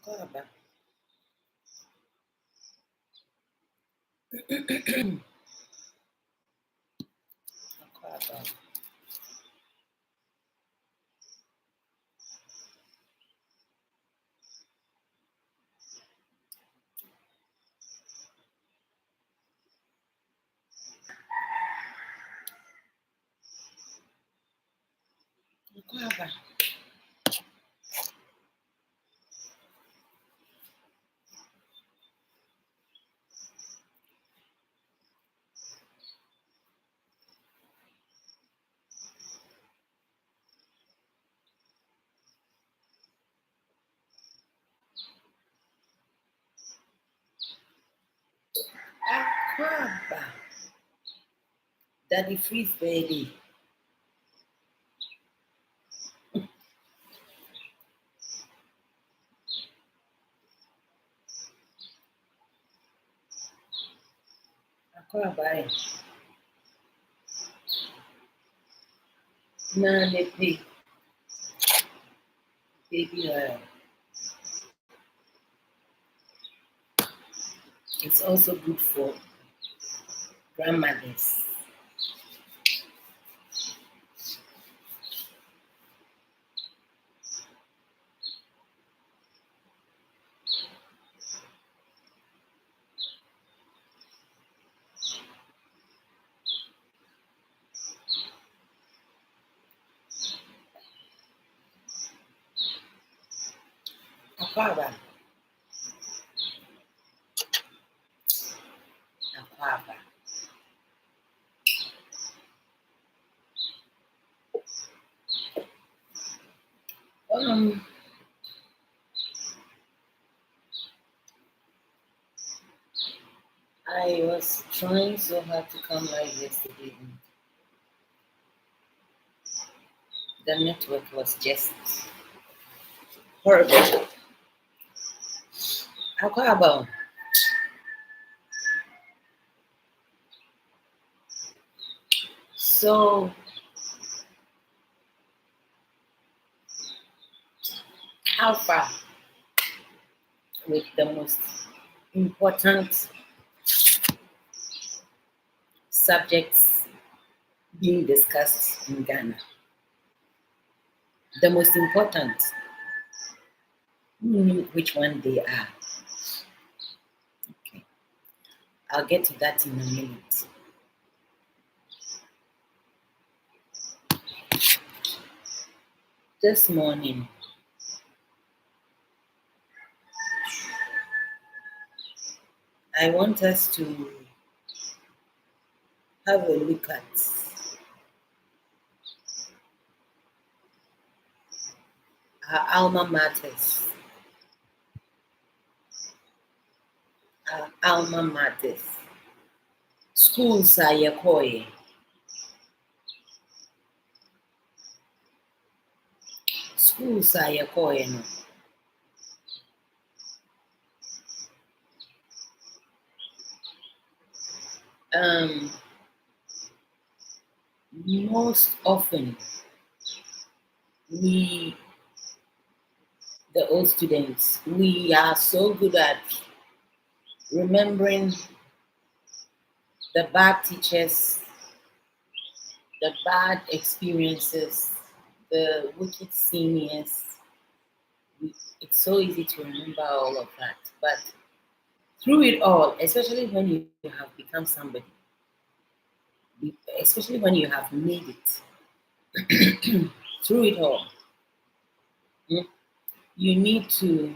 Akwaba. Akwaba. Akwaba. Akwaba. Daddy Freeze baby. Akwaba. Na baby. Baby oil. It's also good for grandmothers. Akwaba. Akwaba. I was trying so hard to come live yesterday. The network was just horrible. Akwaba. So, how far with the most important subjects being discussed in Ghana? The most important, which one they are? Okay, I'll get to that in a minute. This morning, I want us to have a look at our alma maters. Our alma maters. Schools are yakoye. Schools are yakoye no. Most often, the old students, we are so good at remembering the bad teachers, the bad experiences, the wicked seniors. It's so easy to remember all of that. But through it all, especially when you have become somebody, especially when you have made it, through it all, you need to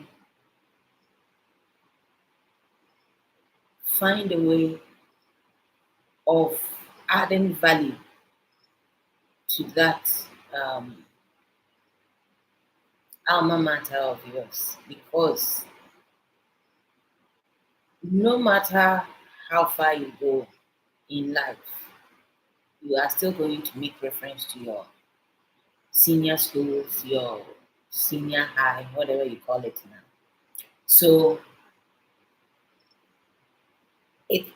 find a way of adding value to that alma mater of yours, because no matter how far you go in life, you are still going to make reference to your senior schools, your senior high, whatever you call it now. So it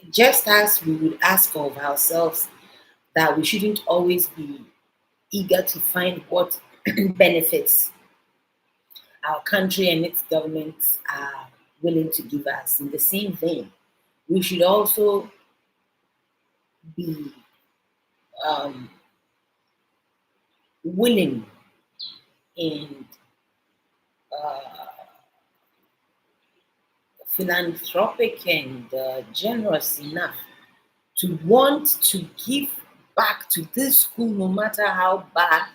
just as we would ask of ourselves that we shouldn't always be eager to find what benefits our country and its governments are willing to give us. In the same vein, we should also be um, willing and uh, philanthropic and generous enough to want to give back to this school, no matter how bad,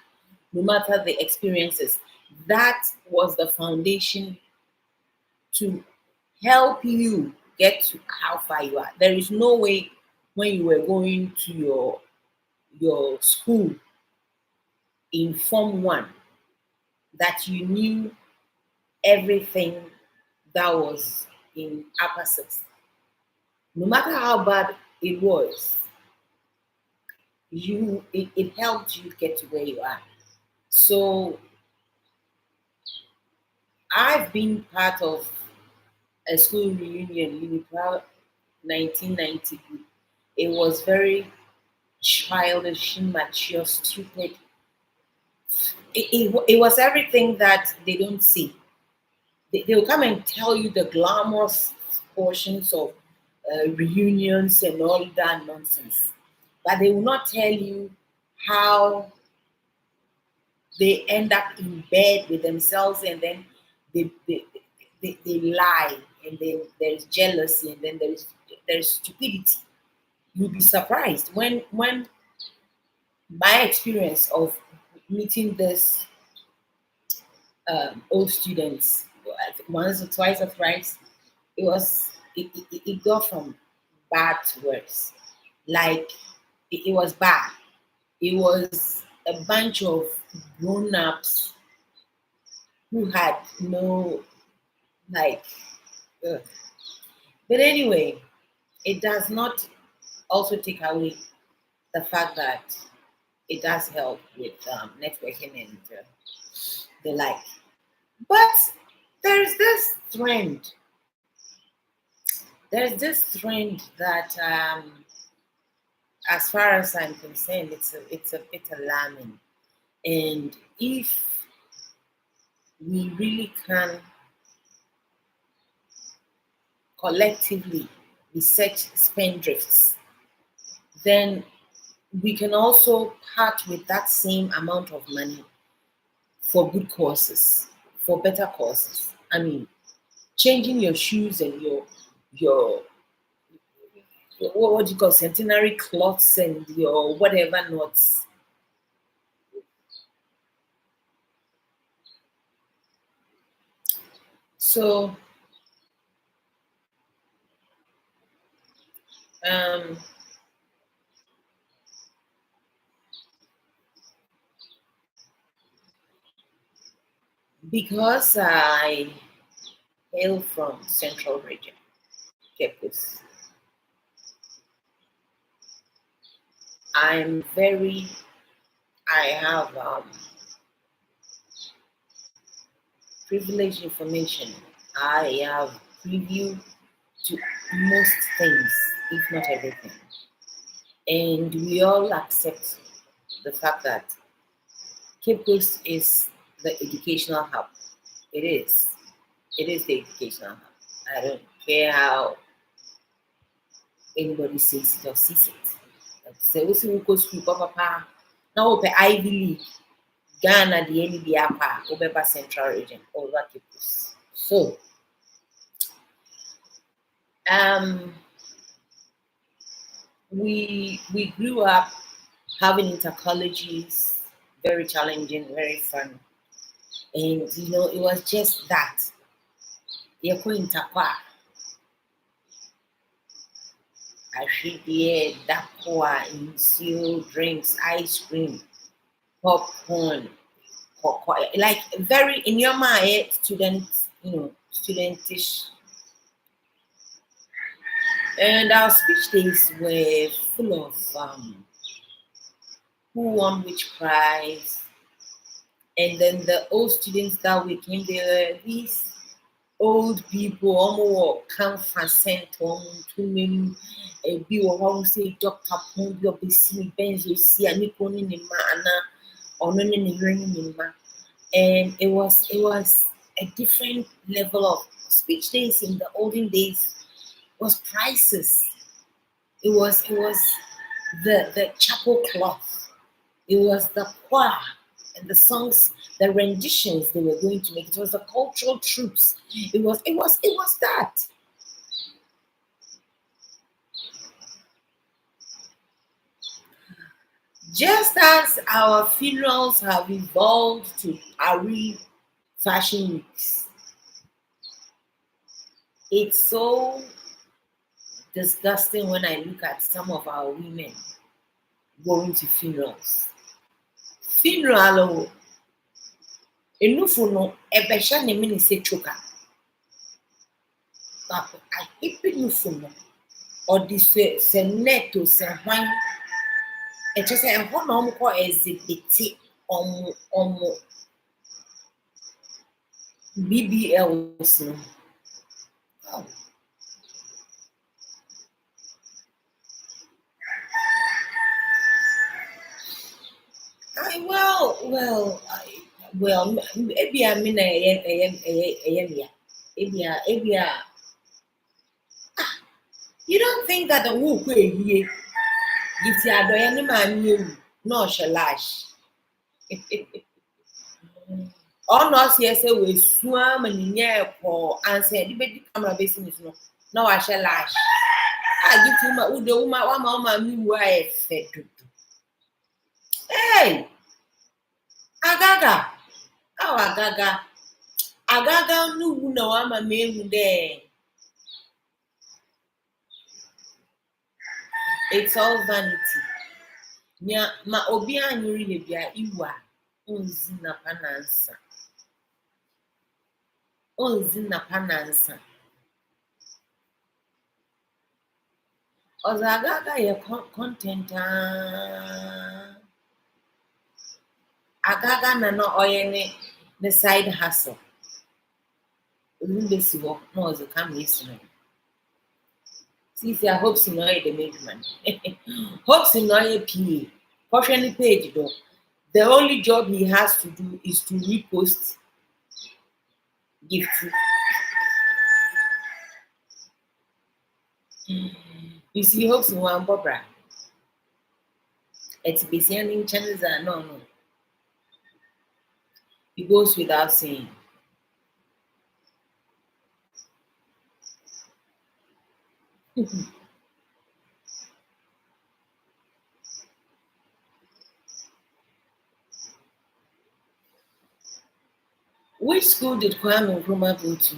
no matter the experiences. That was the foundation to help you get to how far you are. There is no way when you were going to your school in Form 1 that you knew everything that was in upper six. No matter how bad it was, it helped you get to where you are. So I've been part of a school reunion, Uniproud 1990 group. It was very childish, immature, stupid. It was everything that they don't see. They will come and tell you the glamorous portions of reunions and all that nonsense, but they will not tell you how they end up in bed with themselves, and then they lie, and then there's jealousy, and then there's stupidity. You'll be surprised when my experience of meeting this old students, I think once or twice or thrice, it got from bad to worse. Like it was bad. It was a bunch of grown-ups who had no like. Ugh. But anyway, it does not also take away the fact that it does help with networking and the like. But there's this trend. There's this trend that, as far as I'm concerned, it's a bit alarming. And if we really can collectively be such spendthrifts, then we can also part with that same amount of money for good causes, for better causes. I mean, changing your shoes and your what do you call centenary cloths and your whatever knots. So um, because I hail from Central Region, Cape Coast, I'm very I have privileged information. I have preview to most things, if not everything. And we all accept the fact that Cape Coast is the educational hub. It is. It is the educational hub. I don't care how anybody says it or sees it. Sɛ wosi wokɔ school papa na wopɛ Ivy League, Ghana the any be apa, wobɛba Central Region over Cape Coast. So um we grew up having intercolleges, very challenging, very fun. And it was just that. Yɛkɔ interkɔ a ahwedeɛ, dako a, nsuo, drinks, ice cream, popcorn, like very in your mind, student, studentish. And our speech days were full of who won which prize. And then the old students that we came, there were these old people, almost come from sent home to me. Be or say Dr. Pong, your busy Benz, you see, and you in the manner or no in the ring. And it was a different level of speech days in the olden days was priceless. It was the chapel cloth. It was the choir and the songs, the renditions they were going to make. It was the cultural troops. It was that. Just as our funerals have evolved to Ari fashion weeks, it's so disgusting when I look at some of our women going to funerals. Funeral, enufu ebesha ne mini se choka. But I hip enufu or this se net or se wine. It just a one uncle exhibit on BBLs. Oh. Maybe I mean, you don't think that the woo if you are doing any man you no shalash. All not yes, we swam and near for answer the baby camera business. No, I shall lash. I give you my the woman, one mama, me wife. Hey, Agaga. Oh, Agaga. Agaga, no, I'm a man there. It's all vanity. Nya ma obi anyuri le bia iwa onzi na panansa. Onzi na panansa. Ozaga ye content agaga na no oyene the side hustle. Olumbe siwo no ozo come listening. See, I hope you know the man. Hope you know a PA. Portion page though. The only job he has to do is to repost gifts. You see, hopes in one Barbara. It's be sending channels are no. It goes without saying. Which school did Kwame Nkrumah go to?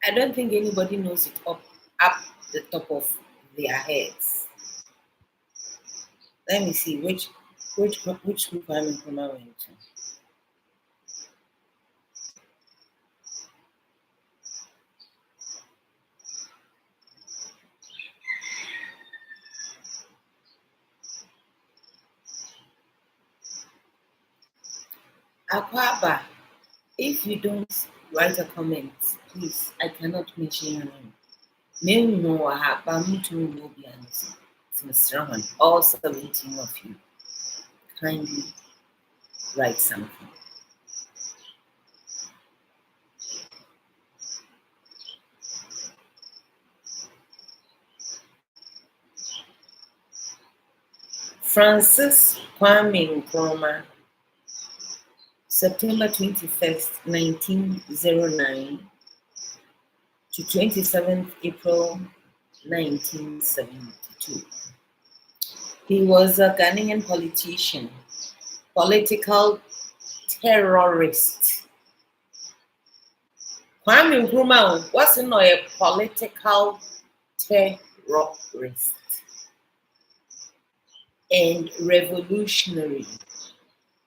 I don't think anybody knows it up the top of their heads. Let me see which school Kwame Nkrumah went to. Akwaba, if you don't write a comment, please, I cannot mention your name. Name no Bam to will be answered. Mr. Rahman, all 17 of you, kindly write something. Francis Kwame Nkrumah, September 21st, 1909 to 27th April 1972. He was a Ghanaian politician, political terrorist. Kwame Nkrumah wasn't a political terrorist and revolutionary.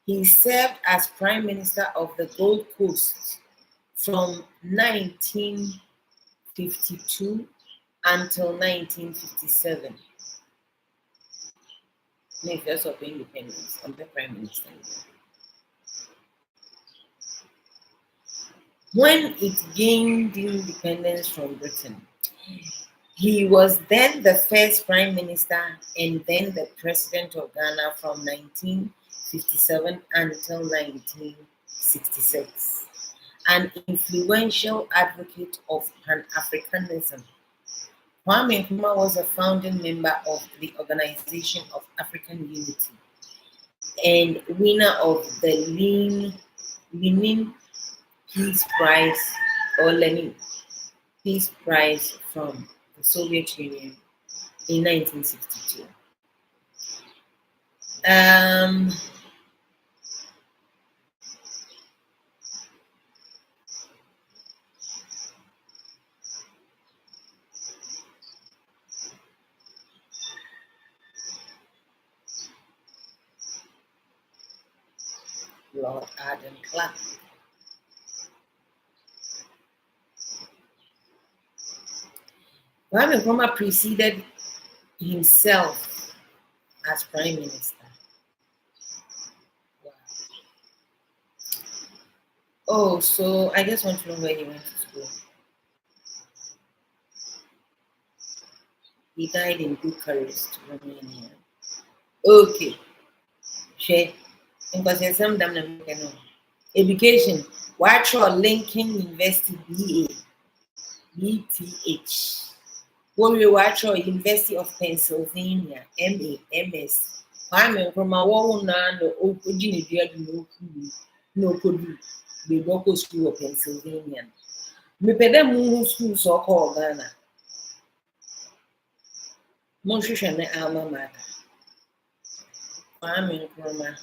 He served as Prime Minister of the Gold Coast from 1952 until 1957. First of independence, I'm the Prime Minister. When it gained independence from Britain, he was then the first Prime Minister and then the President of Ghana from 1957 1957 until 1966. An influential advocate of Pan-Africanism, Kwame Nkrumah was a founding member of the Organization of African Unity and winner of the Lenin Peace Prize or Lenin Peace Prize from the Soviet Union in 1962. Lord Adam Clark. Kwame Nkrumah preceded himself as Prime Minister. Wow. Oh, so I just want to know where he went to school. He died in Bucharest, Romania. Okay. She, because there's some damn education. Watch your Lincoln University BA, BTH. When we watch your University of Pennsylvania MA, MS. Kwame Nkrumah wo na no okujini dia du no kodu the local school of Pennsylvania. Me pede mu school so called Ghana. Mo hwehwe ne alma mater. Kwame Nkrumah.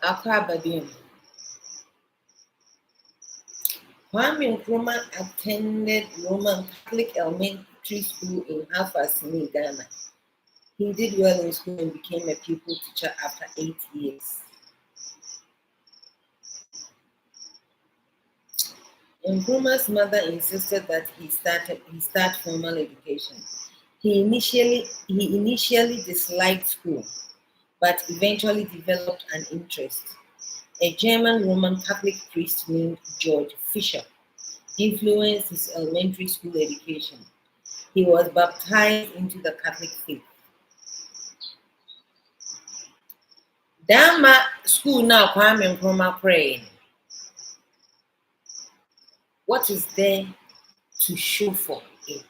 Accra Badin. Kwame Nkrumah attended Roman Catholic Elementary School in Alpha-Sini, Ghana. He did well in school and became a pupil teacher after 8 years. Nkrumah's mother insisted that he start formal education. He initially disliked school, but eventually developed an interest. A German Roman Catholic priest named George Fisher influenced his elementary school education. He was baptized into the Catholic faith. Dama school now Kwame Nkrumah praying. What is there to show for it?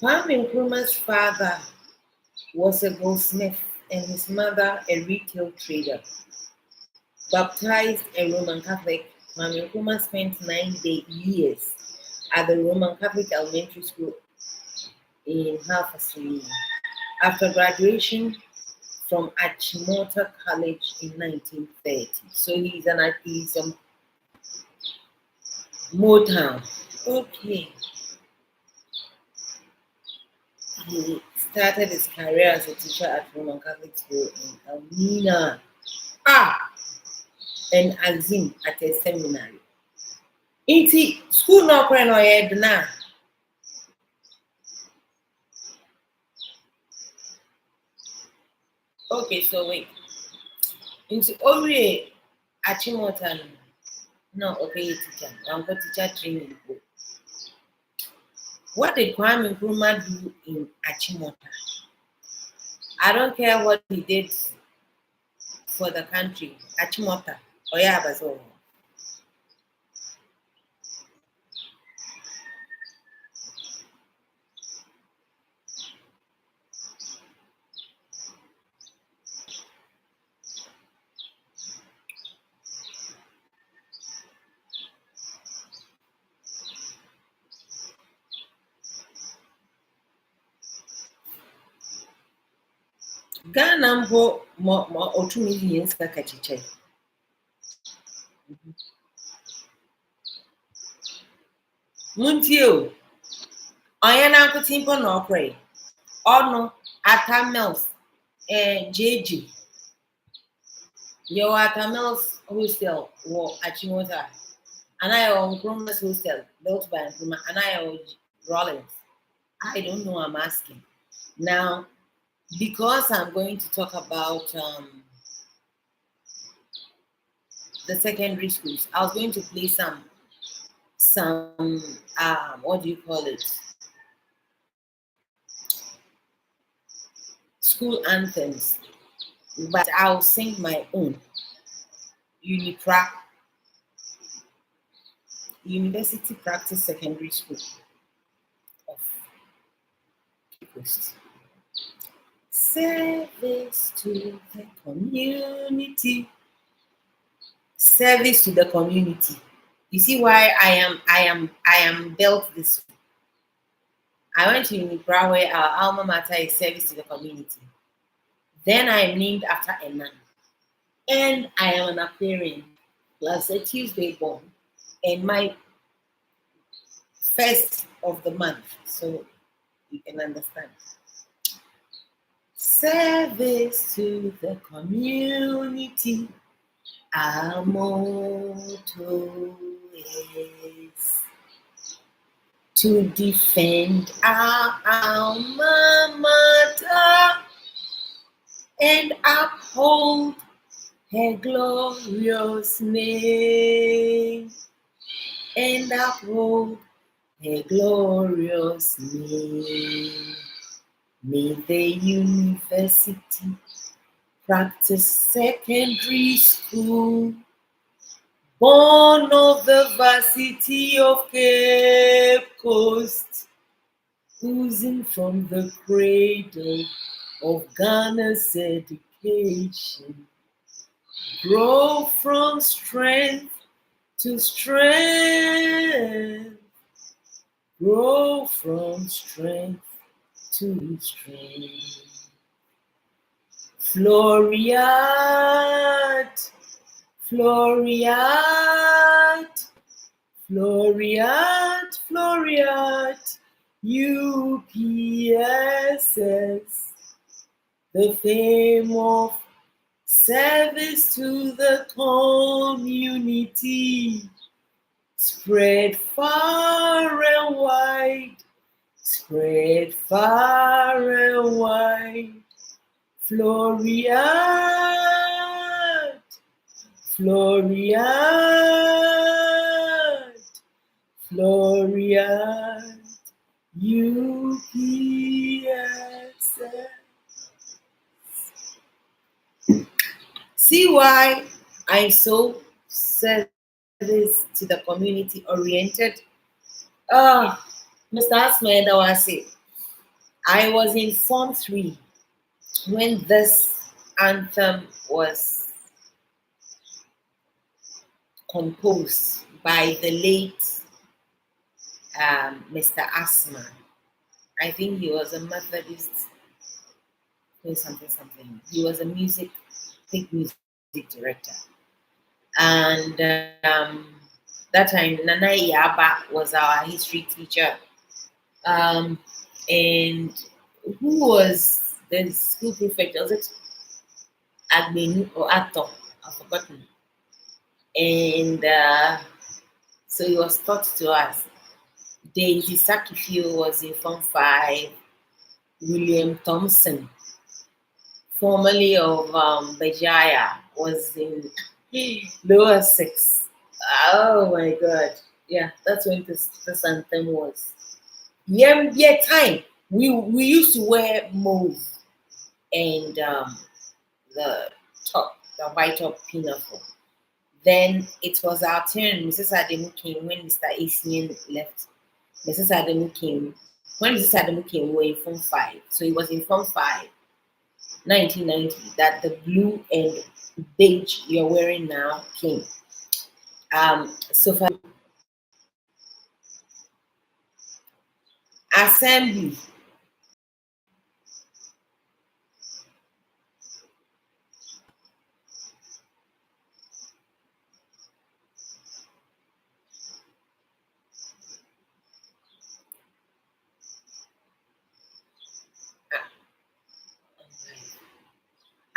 Kwame Nkrumah's father was a goldsmith and his mother a retail trader. Baptized a Roman Catholic, Kwame Nkrumah spent 9 years at the Roman Catholic Elementary School in Alpha-Sini. After graduation from Achimota College in 1930. So he's Motown. Okay. He started his career as a teacher at Roman Catholic School in Elmina. And Azim at a seminary. Inti school no kwen no yed na. Okay, so wait. Into Ori Achimota no okay teacher. I'm going teacher training. What did Kwame Nkrumah do in Achimota? I don't care what he did for the country. Achimota. Oh yeah, but so. Ghana mpo mo otumi yin ska kachiche. Muntio, Ayana Kutimpo no pray. Ono Atamels and JG. Your Atamels hostel or Achimota. And I own Chroma's hostel, built by Nkrumah, and I own Rollins. I don't know, I'm asking. Now, because I'm going to talk about the secondary schools, I was going to play some what do you call it? School anthems, but I'll sing my own. Unipra University Practice Secondary School of Coast. Service to the community. Service to the community. You see why I am built this way. I went to Unipra where our alma mater is service to the community. Then I am named after a nun. And I am an Aquarian, plus a Tuesday born. And my first of the month. So you can understand. Service to the community. Our motto is to defend our alma mater and uphold her glorious name. And uphold her glorious name. May the University Practice Secondary School, born of the varsity of Cape Coast, oozing from the cradle of Ghana's education, grow from strength to strength, grow from strength to strength. Floriat, Floriat, Floriat, Floriat, UPSS, the fame of service to the community, spread far and wide, spread far and wide. Floriat, Floriat, Floriat, UPSS. See why I'm so service to the community oriented? Mr. Asma Dawasi, I was in Form 3 when this anthem was composed by the late Mr. Asma. I think he was a Methodist, something. He was a big music director. And that time, Nana Yaba was our history teacher. And who was the school prefect? Was it Agbenu or Ato? I've forgotten. And so he was taught to us. Daisy Sakifio was in Form 5. William Thompson, formerly of Bajaya, was in lower 6. Oh my God. Yeah, that's when this anthem was. Yeah, time. We used to wear mauve and the white top pinafore. Then it was our turn. Mrs. Ademu came when Mr. Asian left. Mrs. Ademu came. When Mrs. Ademu came, we were in Form 5. So it was in Form 5, 1990, that the blue and beige you're wearing now came. So for assembly,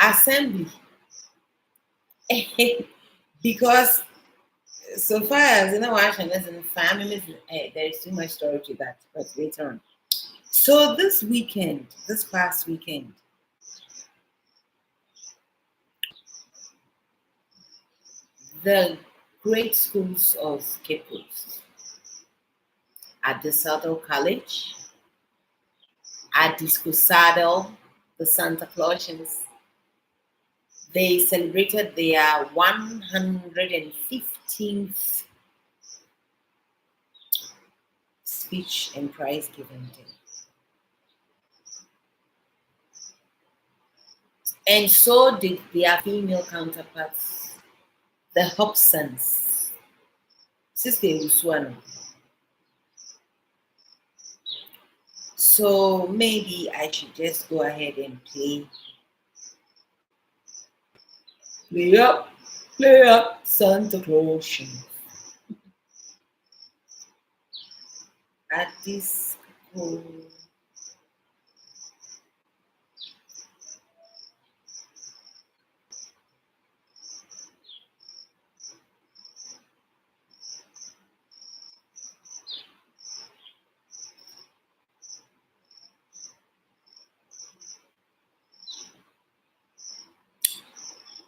assembly. Because so far as you know, Washington is in family, there is too much story to that, but later on. So this past weekend, the great schools of Cape Coast at the Southern College, at Disco Saddle, the Santa Clausians, they celebrated their 115th speech and prize giving day. And so did their female counterparts, the Hobsons. Sister Uswano. So maybe I should just go ahead and play up, Santa Claus at this school.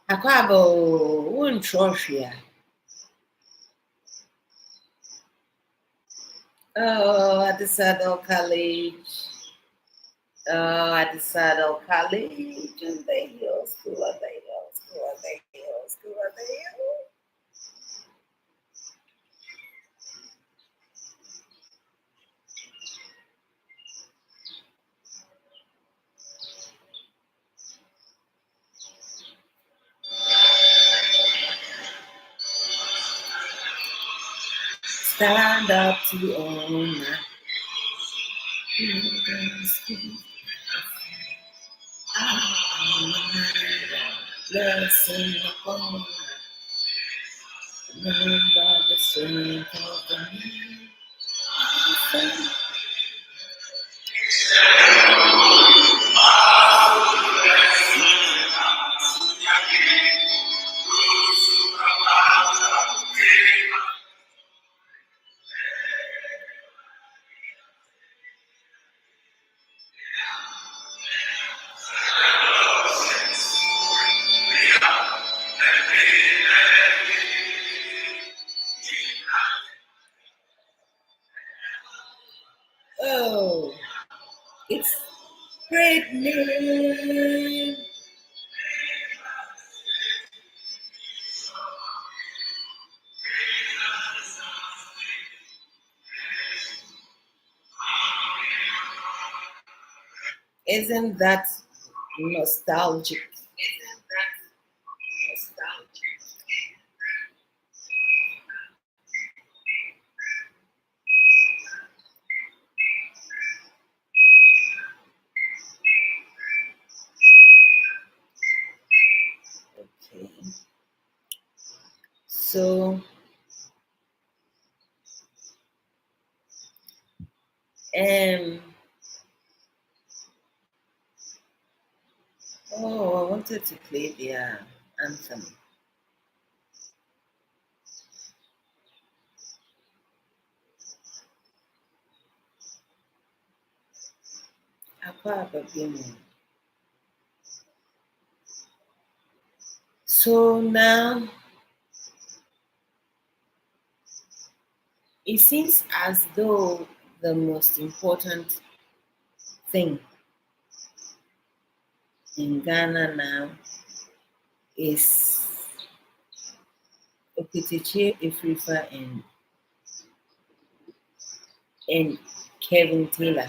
Akwabo, one trophy. Oh, at the Saddle College. Oh, at the Saddle College. And the hill, school of the hill, school of the hill, school of the hill. Stand up to honor. Blessing upon remember the strength of the man. Oh, it's great name. Isn't that nostalgic? Okay. So, um, oh, I wanted to play their anthem. Akwa Ababimo. So now it seems as though the most important thing in Ghana now is Okitiche Ifrifa and Kevin Taylor.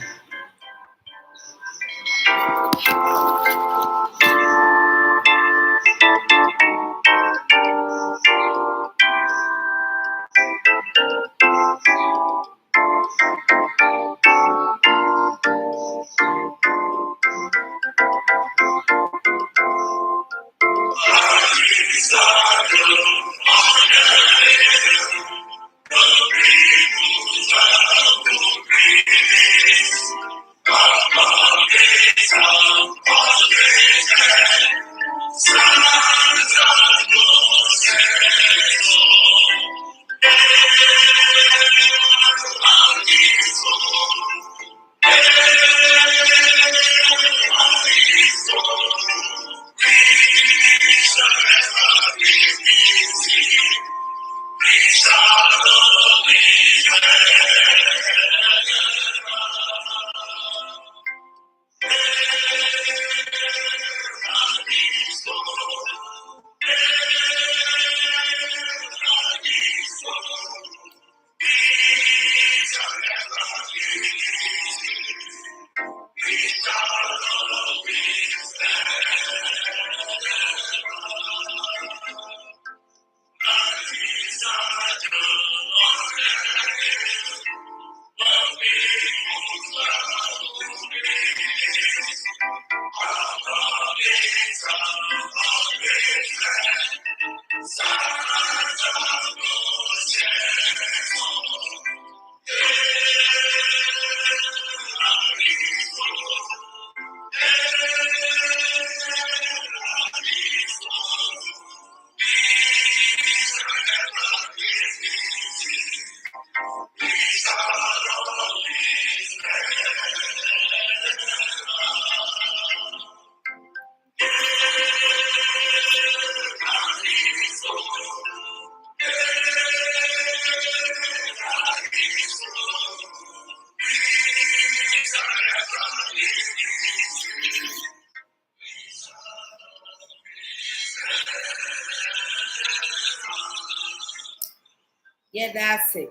Yeah, that's it.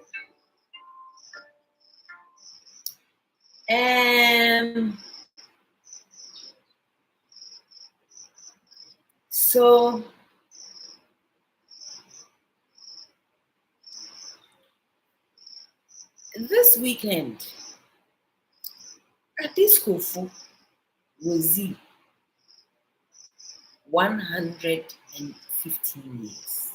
So this weekend, at this Kofu was 115 years.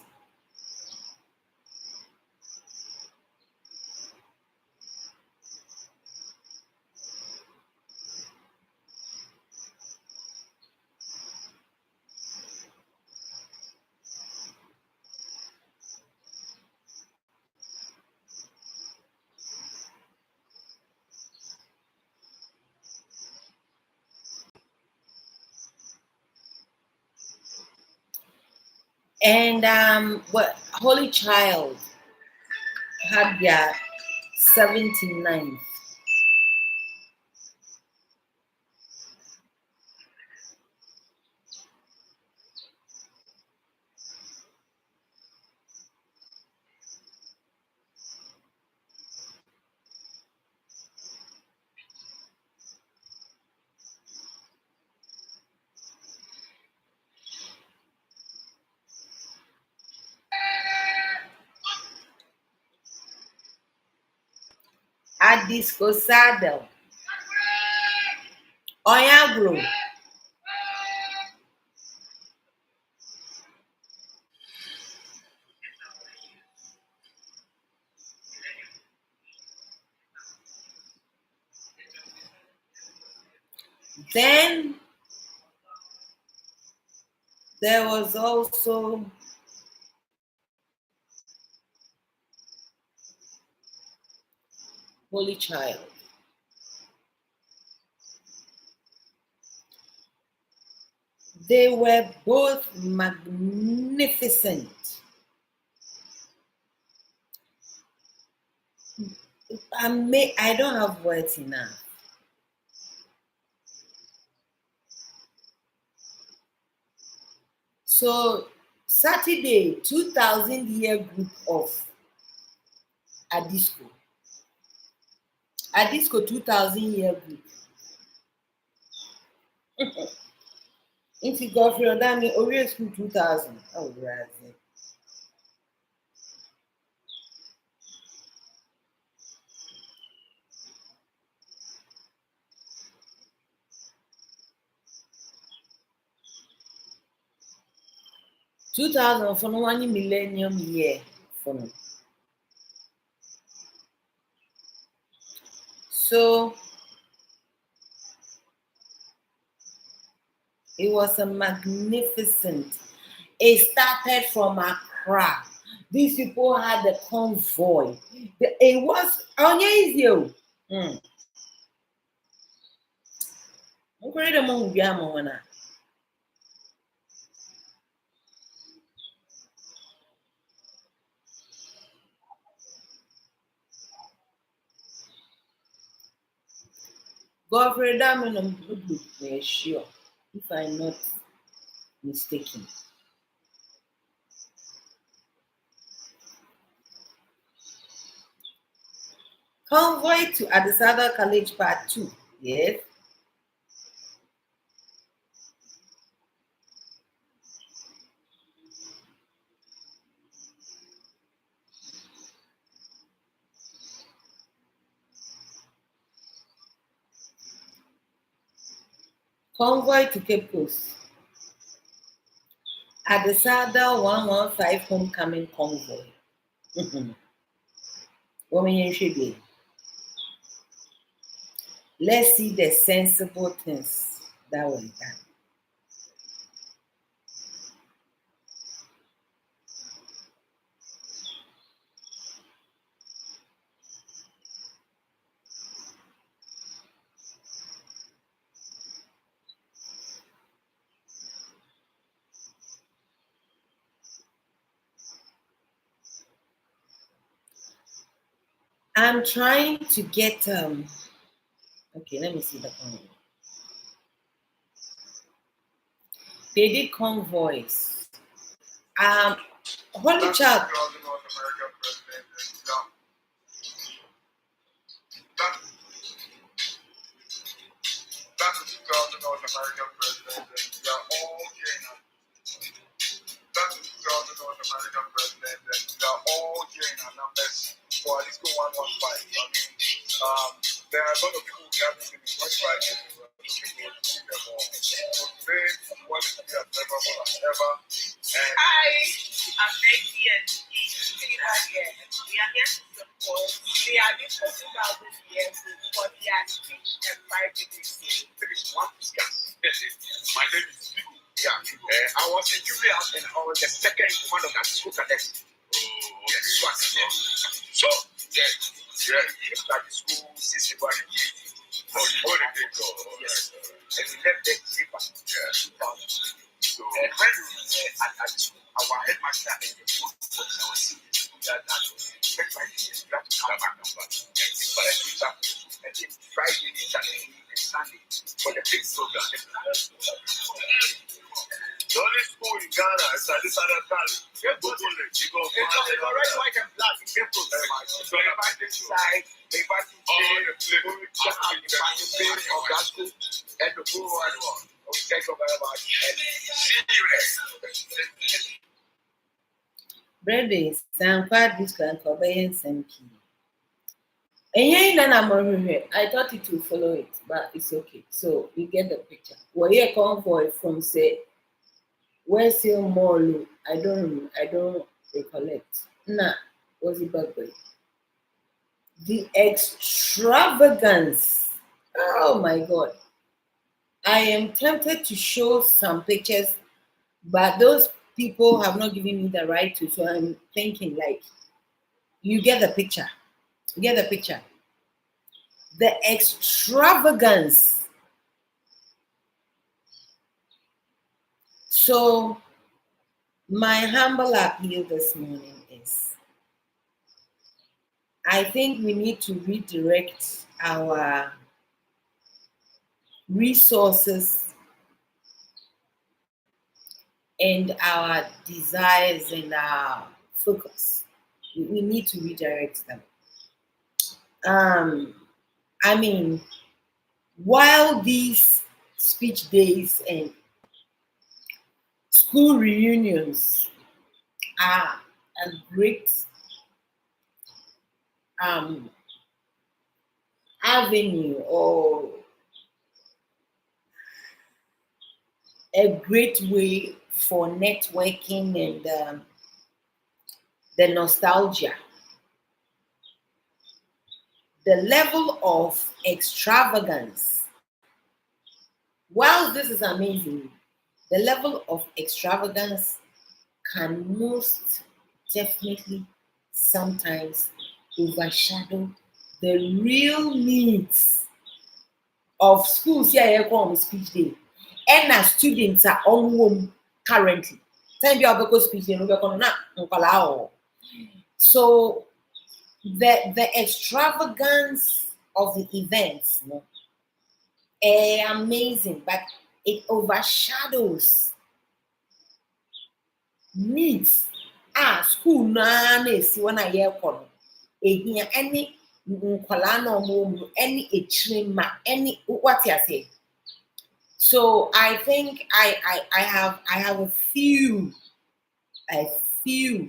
And what Holy Child had their 79th. At Disco Saddle. Oyagro. Then there was also Holy Child. They were both magnificent. I don't have words enough. So Saturday, 2000 year group of Adisco. Adisco 2000 year group. Into Godfrey Odami, Oriel School 2000. Oh, right. 2000 for one millennium year for me. So it was a magnificent. It started from Accra. These people had a convoy. It was unusual. Godfrey Daminum would look sure, if I'm not mistaken. Convoy to Adisada College Part 2. Yes. Convoy to Cape Coast. At the Sada 115 homecoming convoy. Women in Shiggy. Let's see the sensible things that were done. I'm trying to get okay, let me see the convoy. They did convoys. Holy Child. That's the North American president, and they're all here in our numbers for at least 115. I mean, there are a lot of people gathering in the West Friday who are looking forward to see them all. So today, we want it to be as memorable as ever. And I am Becky and Steve here. We are here to support. They are been 14,000 years for their speech and private ministry. finish one discuss. My name is Pico. Yeah, I was in Julia and I was the second in command of that school cadet. Yes, so started school 61 and yes, and we left there cheaper. So, and when we at school, our headmaster and the school was seeing that next Friday is got to come back number and then Friday, Saturday, and Sunday for the big program. The only school in Ghana is at this other college. You go it's already white and black. So they invite this side, they invite you to check out the page of that school and the full one. We take over and see you there. Brady, Sam Quad Discount Obeyance and Key. I thought it would follow it, but it's okay. So you get the picture. We're here convoy from say where's your mall? I don't recollect. Nah, was it Bagway? The extravagance. Oh my god. I am tempted to show some pictures, but those people have not given me the right to, so I'm thinking like you get the picture. You get the picture. The extravagance. So my humble appeal this morning is I think we need to redirect our resources and our desires and our focus. We need to redirect them. I mean, while these speech days and school reunions are a great avenue or a great way for networking and the nostalgia. The level of extravagance, while this is amazing, the level of extravagance can most definitely sometimes overshadow the real needs of schools. Here, on speech day, and as students are on home currently. Time you have speech day, so the extravagance of the events, amazing, but it overshadows needs. School na esi when I hear kono. Any nkwala na omo any echirima any what you say. So I think I have a few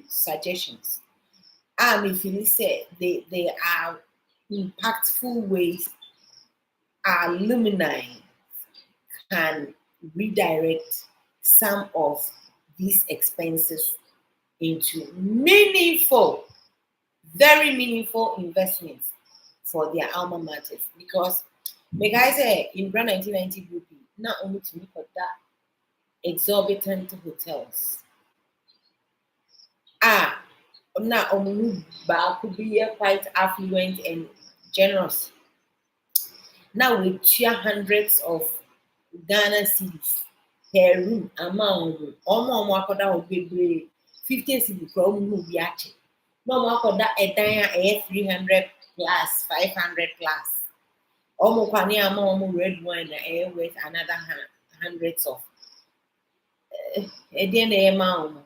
suggestions. If you say they are impactful ways alumni can redirect some of these expenses into meaningful, very meaningful investments for their alma maters. Because, like I said, in brand 1990 group, not only to me for that exorbitant hotels. Now could be quite affluent and generous. Now we share hundreds of Ghana cities per room amount almost would be 50 cities from movie actually. No more that a dime 300 plus 500 plus. Almost red wine with another hundreds of amount.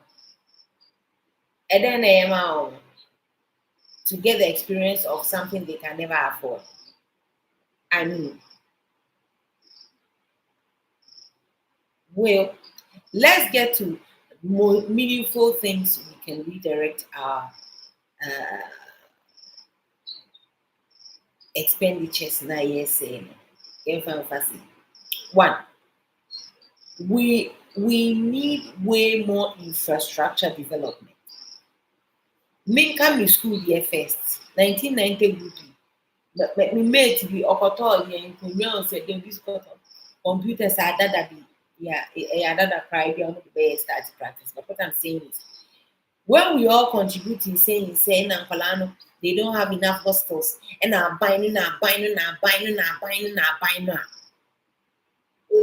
To get the experience of something they can never afford. I mean, well, let's get to more meaningful things we can redirect our expenditures. Now, yes, one, we need way more infrastructure development. Minka school here first, 1990 rupee. But me mate be okoto here in said they be computers are that be that cry be on the start practice. But what I'm saying is when we all contribute in saying and they don't have enough hostels and are buying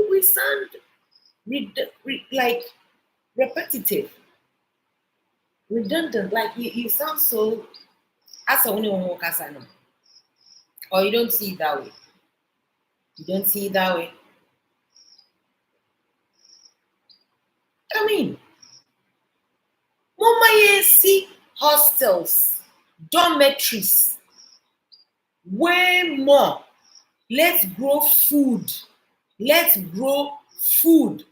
we sound like repetitive, redundant, like you sound so as a woman or you don't see it that way. You don't see it that way. I mean, Mama see hostels, dormitories, way more. Let's grow food. Let's grow food.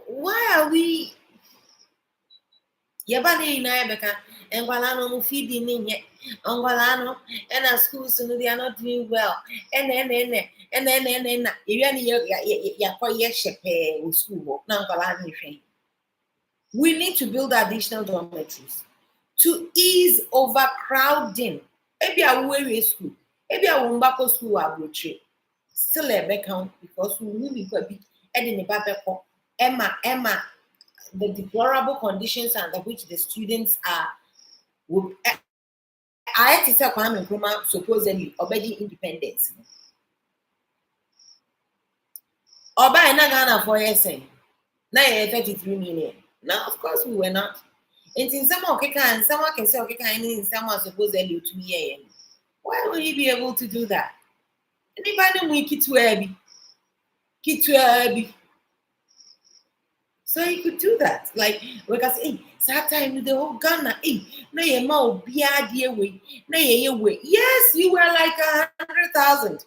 Why are we? Yabani na ebeka engwalano mu feeding in engwalano and schools they are not doing well. And school we need to build additional dormitories to ease overcrowding. Maybe I will school. Maybe I will back to school abroad. Still a back count because we need to be in the Emma, the deplorable conditions under which the students are would I had to say Kwame Nkrumah supposedly already independence. Oba and Ghana for saying 33 million. Now, of course, we were not. And in some okay, and someone can say, okay, in someone supposedly to me. Why would he be able to do that? Anybody we kit to so he could do that. Like, we can say, hey, time the whole Ghana, hey, no, you mau be idea way, no, you way. Yes, you were like 100,000.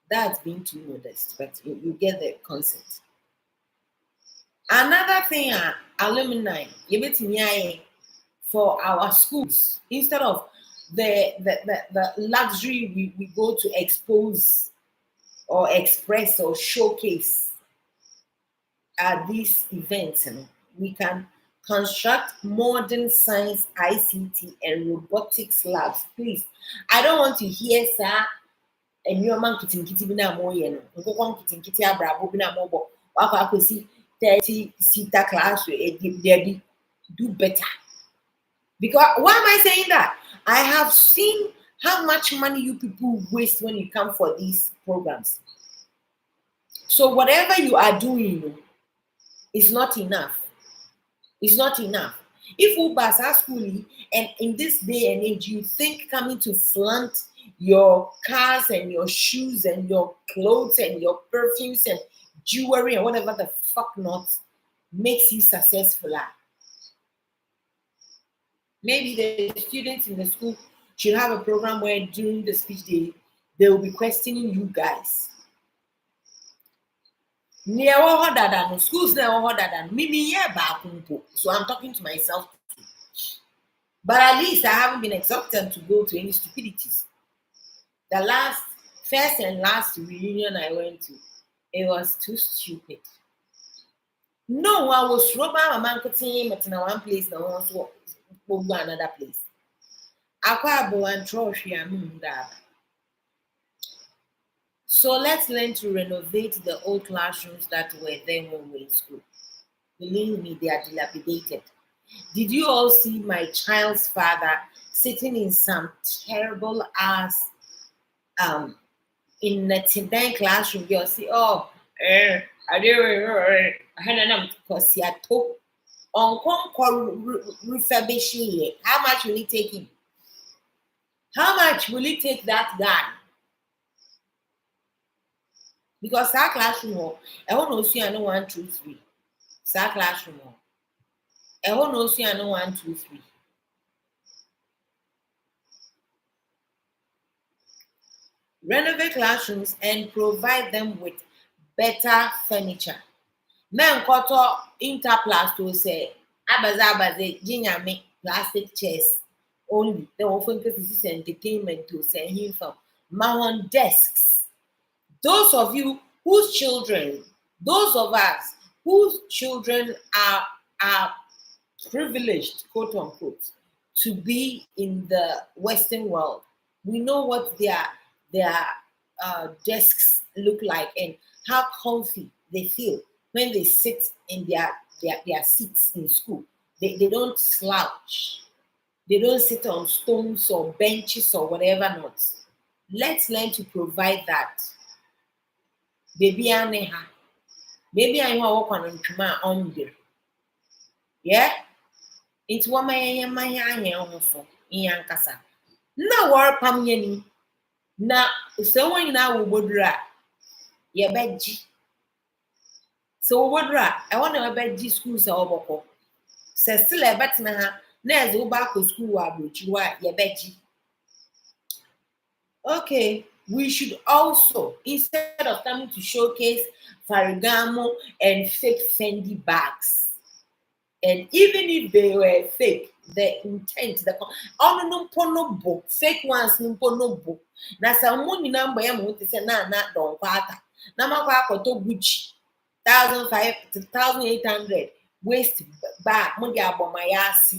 That's being too modest, but you get the concept. Another thing, alumni, you bet me for our schools instead of the luxury we go to expose or express or showcase at these events. We can construct modern science, ICT, and robotics labs. Please, I don't want to hear sir. And your man kitty bina more yen, kitty abrabo bina mobo, I could see 30-seater class, they do better. Because why am I saying that? I have seen how much money you people waste when you come for these programs. So whatever you are doing is not enough. It's not enough. If Ubers are schooling and in this day and age, you think coming to flaunt your cars and your shoes and your clothes and your perfumes and jewelry and whatever the fuck not makes you successful. Maybe the students in the school should have a program where during the speech they will be questioning you guys. Schools never harder than me so I'm talking to myself too. But at least I haven't been exorbitant to go to any stupidities. The last first and last reunion I went to, it was too stupid. No, I was Roma Mancotin, but in one place, no one was another place. Aquabo and Trophy, so let's learn to renovate the old classrooms that were there when we were in school. Believe me, they are dilapidated. Did you all see my child's father sitting in some terrible ass in a Tibetan classroom? You'll see, I don't because he had told on refurbishing. How much will it take him? How much will it take that guy? Because our classroom, I want to see I know 1, 2, 3. Our classroom, I want to see I know 1, 2, 3. Renovate classrooms and provide them with better furniture. Men koto interplast to say abaze jinyame plastic chairs only. They often get this entertainment to say him from mahon desks. Those of you whose children, those of us whose children are privileged, quote unquote, to be in the Western world, we know what their desks look like and how comfy they feel when they sit in their seats in school. They don't slouch. They don't sit on stones or benches or whatever not. Let's learn to provide that. Baby aneha. Baby I work on there. Yeah? It's what my also in Yankasa. Na war pam yani. Na someone now will bodra. Ye beji. So bodra, I want to beji school sa oboko. Se still a bet na ha. Na as back to school wa brochiwa ye beji. Okay, we should also, instead of coming to showcase Ferragamo and fake Fendi bags, and even if they were fake, the intent, fake ones, no na some number to say na don't pata. Namaka to Gucci, 1,500 to 1,800 waist bag, money about my ass,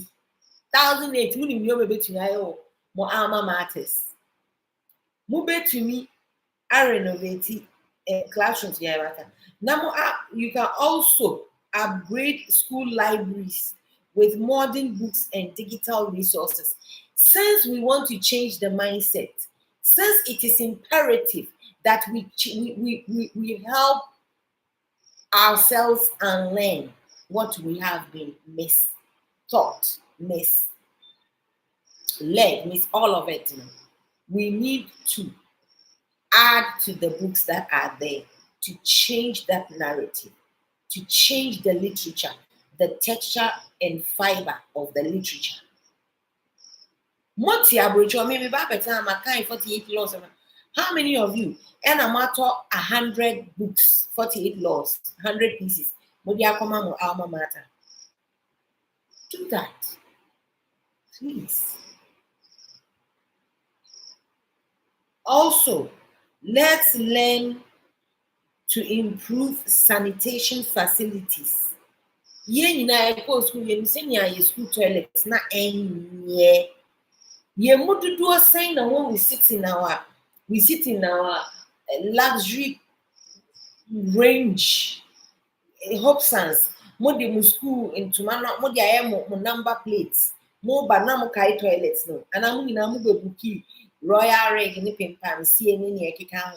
1,800, you between more alma matters. Move to me, I renovate classrooms. Now you can also upgrade school libraries with modern books and digital resources. Since we want to change the mindset, since it is imperative that we help ourselves and learn what we have been mistaught, misled, miss all of it. We need to add to the books that are there to change that narrative, to change the literature, the texture and fiber of the literature. How many of you and a matter 100 books, 48 laws, 100 pieces? Alma mater. Do that, please. Also, let's learn to improve sanitation facilities. School toilets na enye. Mududu saying that when we sit in our luxury range Hobsons, modi school into modi ayemo number plates, mo banamo kai toilets no. And I'm in a buki royal rig in the pimpam, CNN yakika.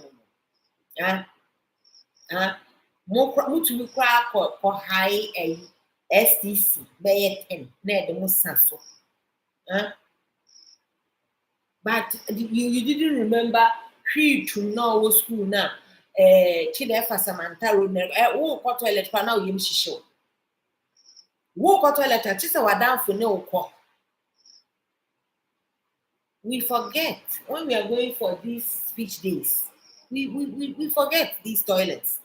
Mutu crack or high a STC, bay 10, near the Musaso. But you didn't remember who to know school now. Chidefa Samantha Road, walk toilet for now, you show. Walk toilet, just our down for no call. We forget when we are going for these speech days. We forget these toilets.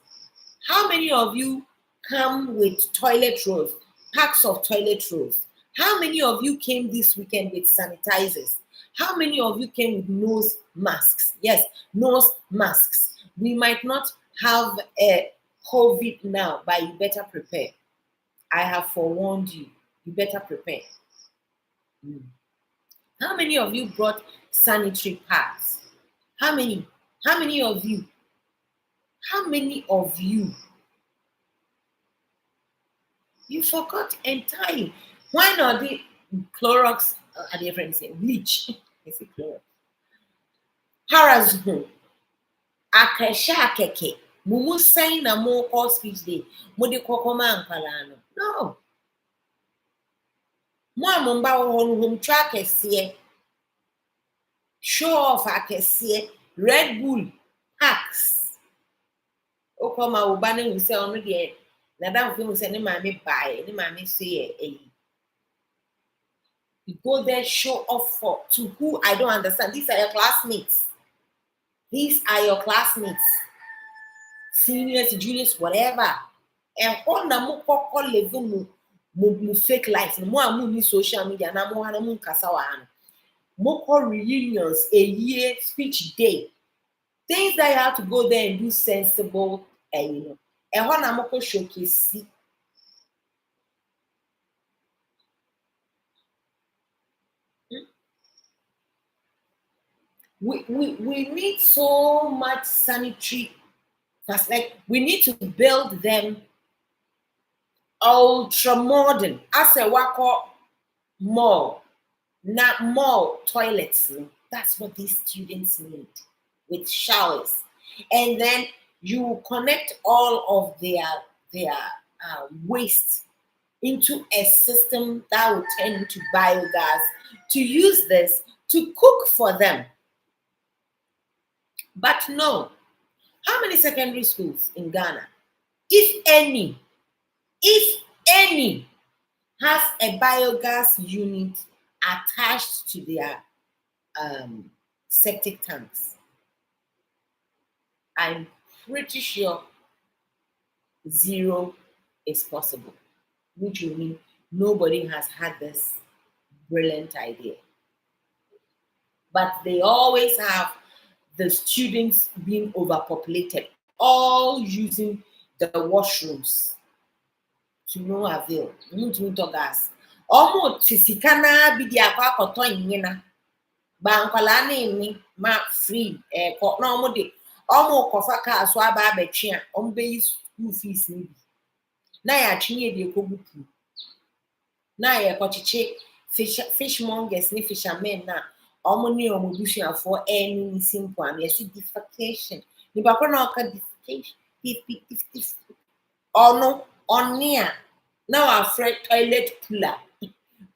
How many of you come with toilet rolls, packs of toilet rolls? How many of you came this weekend with sanitizers? How many of you came with nose masks? Yes, nose masks. We might not have a COVID now, but you better prepare. I have forewarned you. You better prepare. Mm. How many of you brought sanitary pads? How many? How many of you? How many of you? You forgot entirely. Why not the Clorox? Are they friends say bleach? Is it Clorox? Harazhu. Akesha akeke. Mumu saying na more call speech day. Mudi kokoma ankalano. No. Mo amumba home track esie. Show off akessie. Red Bull hacks. Okoma ubane we say on the Nadam film say ni mami buy, ni mami say you go there, show off for to who I don't understand. These are your classmates. These are your classmates. Seniors, juniors, whatever. And all na mo koko level mo fake life. Mo amu ni social media na mo hana mo kasa wa ano. Mo call reunions, a year, speech day. Things that you have to go there and do sensible, and you know. And when I'm going to showcase, we need so much sanitary. That's like we need to build them ultra modern. As a wako mall, not mall toilets. That's what these students need with showers, and then you connect all of their waste into a system that will turn into biogas to use this to cook for them. But no, how many secondary schools in Ghana, if any, has a biogas unit attached to their septic tanks? I'm pretty sure zero is possible, which will mean nobody has had this brilliant idea. But they always have the students being overpopulated, all using the washrooms to no avail. Gas. Almost Tisikana be the aquacoto in Bankalani ma free no more. Almost Kofaka swaba betria on base school fees. Na ya chinye de kobupu. Na ya kochiche fishmongers ni fishermen na omoni omubusha for any simple and yes defecation. Ni bakro na oka defecation. Ono onia. Now our friend toilet cooler.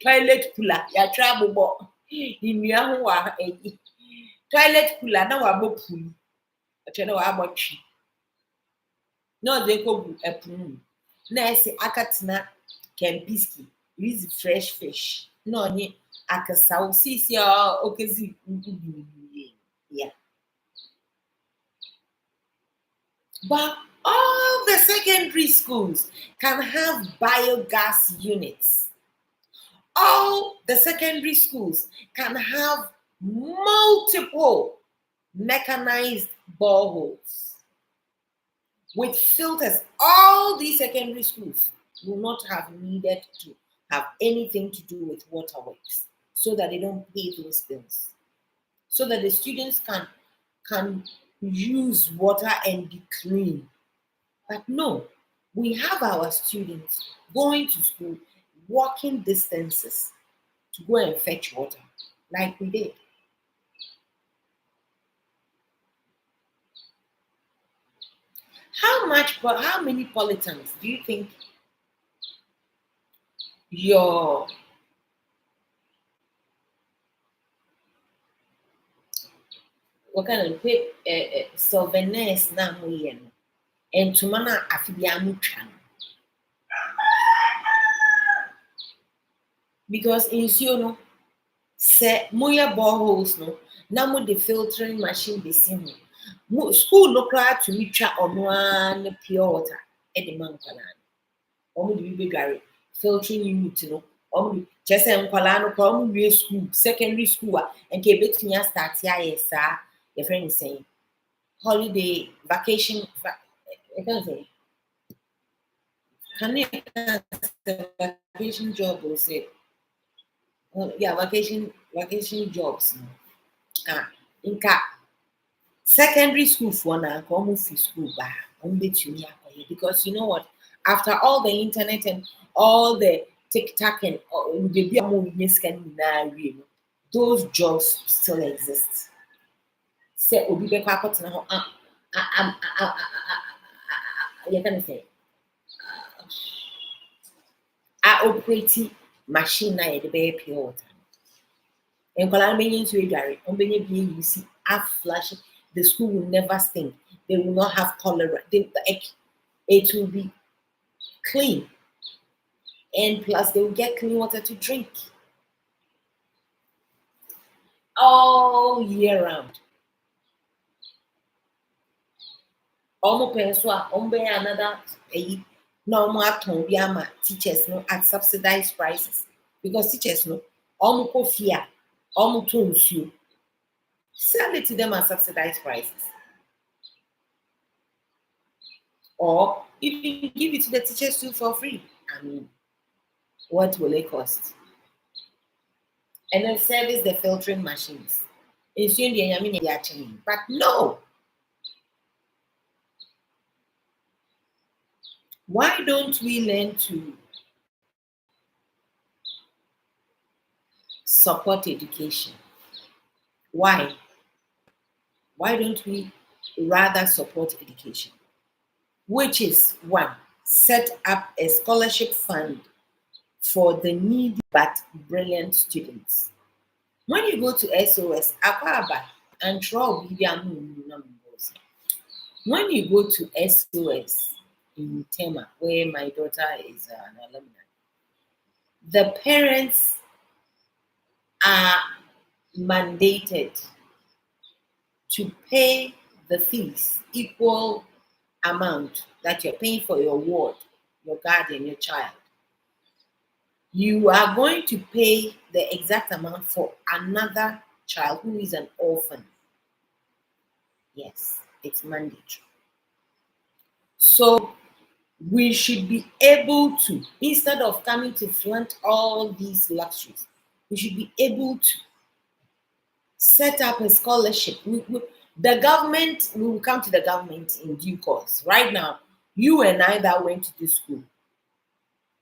Toilet cooler. Ya trouble bo. Inua ho wa toilet cooler na wa bopu. Achana wa abochi. No they go epum. Na ese akatina kempiski. Use fresh fish. No ni akasau sisi okezi. Yeah. But all the secondary schools can have biogas units. All the secondary schools can have multiple mechanized boreholes with filters. All these secondary schools will not have needed to have anything to do with waterworks so that they don't pay those bills. So that the students can use water and be clean. But no, we have our students going to school, walking distances to go and fetch water, like we did. How many polytons do you think your what kind of souvenirs na moyen and to mana afibiamutran? Because in no se moya boreholes no na mo the filtering machine be sim school no cry to me try on one pure water at the man canan. Omo the baby gary filtering unit no Just nkwalaa no kora wie school, secondary school and ke betumi start ayɛ saa your friend is saying holiday vacation I can't say can you vacation job or say yeah vacation jobs inka secondary school for na come free school ba betumi akɔyɛ because you know what after all the internet and all the TikTok and those jobs still exist. Say obi bɛkɔ akɔtena hɔ you can say operating machine na yɛde bɛyɛ pure water. Nkwadaa no bɛnya nsuo adware, wɔbɛnya bi ayi si flush. The school will never stink. They will not have cholera. It will be clean. And plus they will get clean water to drink. All year round. Almost another no teachers no at subsidized prices because teachers no almost fear almost you sell it to them at subsidized prices. Or even give it to the teachers too for free. I mean, what will it cost? And then service the filtering machines. But no. Why don't we learn to support education? Why? Why don't we rather support education? Which is one, set up a scholarship fund for the needy but brilliant students. When you go to SOS, and when you go to SOS in Tema, where my daughter is an alumni, the parents are mandated to pay the fees equal amount that you're paying for your ward, your guardian, your child. You are going to pay the exact amount for another child who is an orphan. Yes, it's mandatory. So we should be able to, instead of coming to flaunt all these luxuries, we should be able to set up a scholarship. The government, we will come to the government in due course. Right now, you and I that went to this school,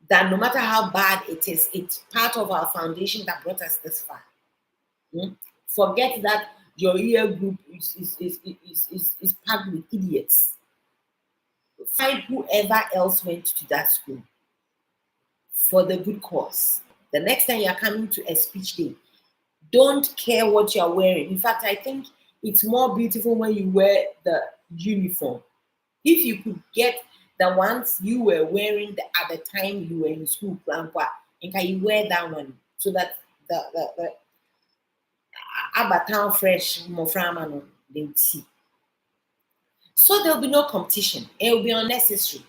that no matter how bad it is, it's part of our foundation that brought us this far. Forget that your year group is packed with idiots. Find whoever else went to that school for the good cause. The next time you're coming to a speech day, don't care what you're wearing. In fact, I think it's more beautiful when you wear the uniform. If you could get the ones you were wearing at the time you were in school, and can you wear that one so that the Abatown fresh Moframano they would see. So there will be no competition. It will be unnecessary.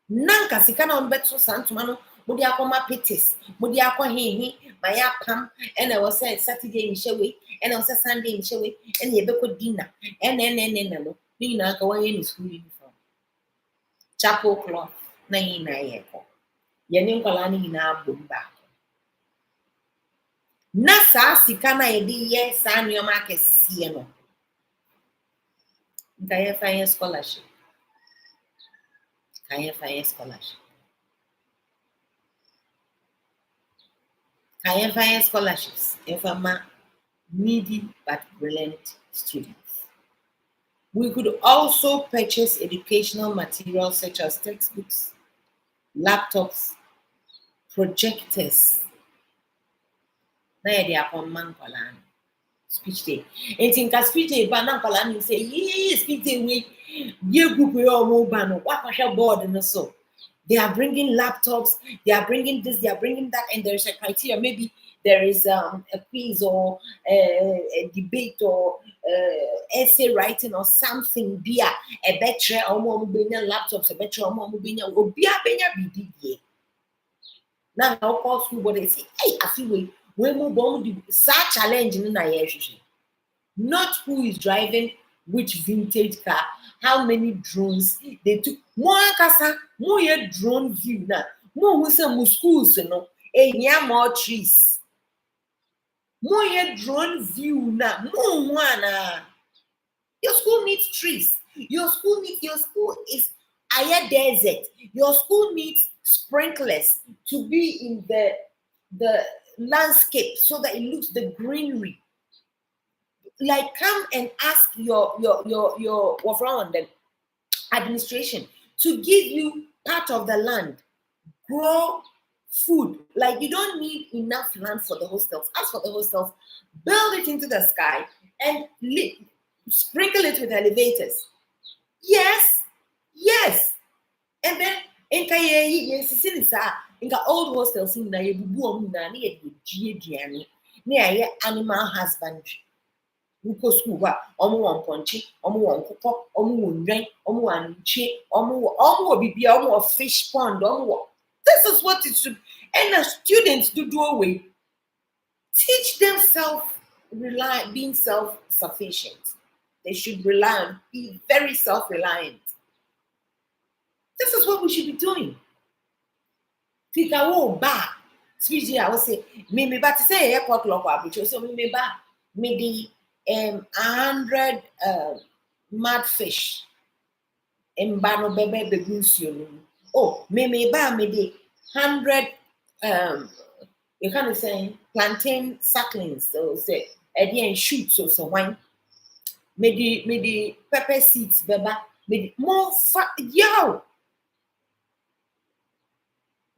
Nanka sikana on beto santumano, mudi akoma pitis, mudi akwa hehe, maya pam, and I was saying Saturday in Shewe, and I was Sunday in Shewe, and you beko dinner, and no, Nina go in school uniform. Chapel cloth, na yeko. Yanin kolani na bumba. Nasa sikana edi ye san yomake sieno. Can you find a scholarship? Can you find a scholarship? Can you find scholarships if I'm a needy but brilliant students? We could also purchase educational materials such as textbooks, laptops, projectors. Na yɛ de akɔmma nkwadaa no speech day. Enti nka speech day ba na nkwadaa no say, "Yee, speech day we ye group we all move ba no. Wakɔhwɛ board no so." They are bringing laptops, they are bringing this, they are bringing that, and there's a criteria. Maybe there is a quiz or a debate or essay writing or something. Bia a better laptops, a better obia benya BDA. Now I'll call school, but they say, hey, I feel we move on the such challenge in the not who is driving which vintage car, how many drones they took. More kasa, more drone view now. More who say schools, more trees. More drone view now. More one. Your school needs trees. Your school is higher desert. Your school needs sprinklers to be in the landscape so that it looks the greenery. Like come and ask your the administration to give you part of the land, grow food. Like you don't need enough land for the hostels. As for the hostels, build it into the sky and sprinkle it with elevators. Yes, yes. And then inka inka old hostels in na yebubu na ye die na animal husbandry. Wukọ school a ọmụ wọ mpọnchi ọmụ wọ nkụkọ ọmụ wọ nwan ọmụ wọ anụchie ọmụ wọ bibia ọmụ wọ fish pond ọmụ wọ. This is what it should. And the students do away. Teach them being self-sufficient. They should be very self-reliant. This is what we should be doing. Think I won't back. Especially I will say, me but to say airport lock up, which also me back, maybe 100 mad fish in Bano Bebe Beguncio. Oh, me ba me de 100 you kind of say plantain sucklings, so say and shoots or so wine. Me the pepper seeds beba, me the more yo.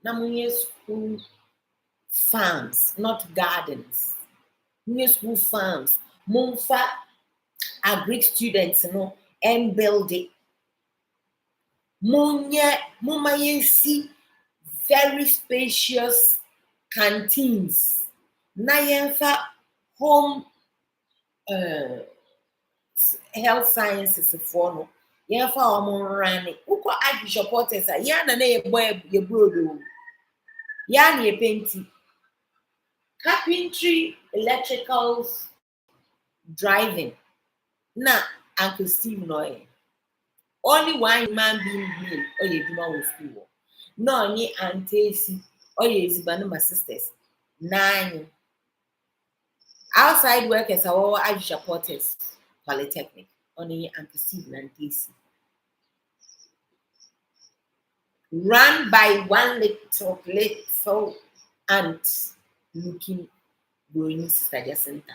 Namuye school farms, not gardens. New school farms. Mumfa agri students, and build it. Muma see very spacious canteens. Nayenfa home health sciences for no. Yenfa omorani. Uko agri supporters a yana na ye brodo. Yani ye painting. Carpentry, electricals, driving. Na Uncle Steve Noy. Only one man being male or you do with school. No, ye auntie or ye is my sisters. 9 outside workers are all Irish supporters, Polytechnic. Only Uncle Steve and DC. Run by one little ant looking growing Sister Jacinta.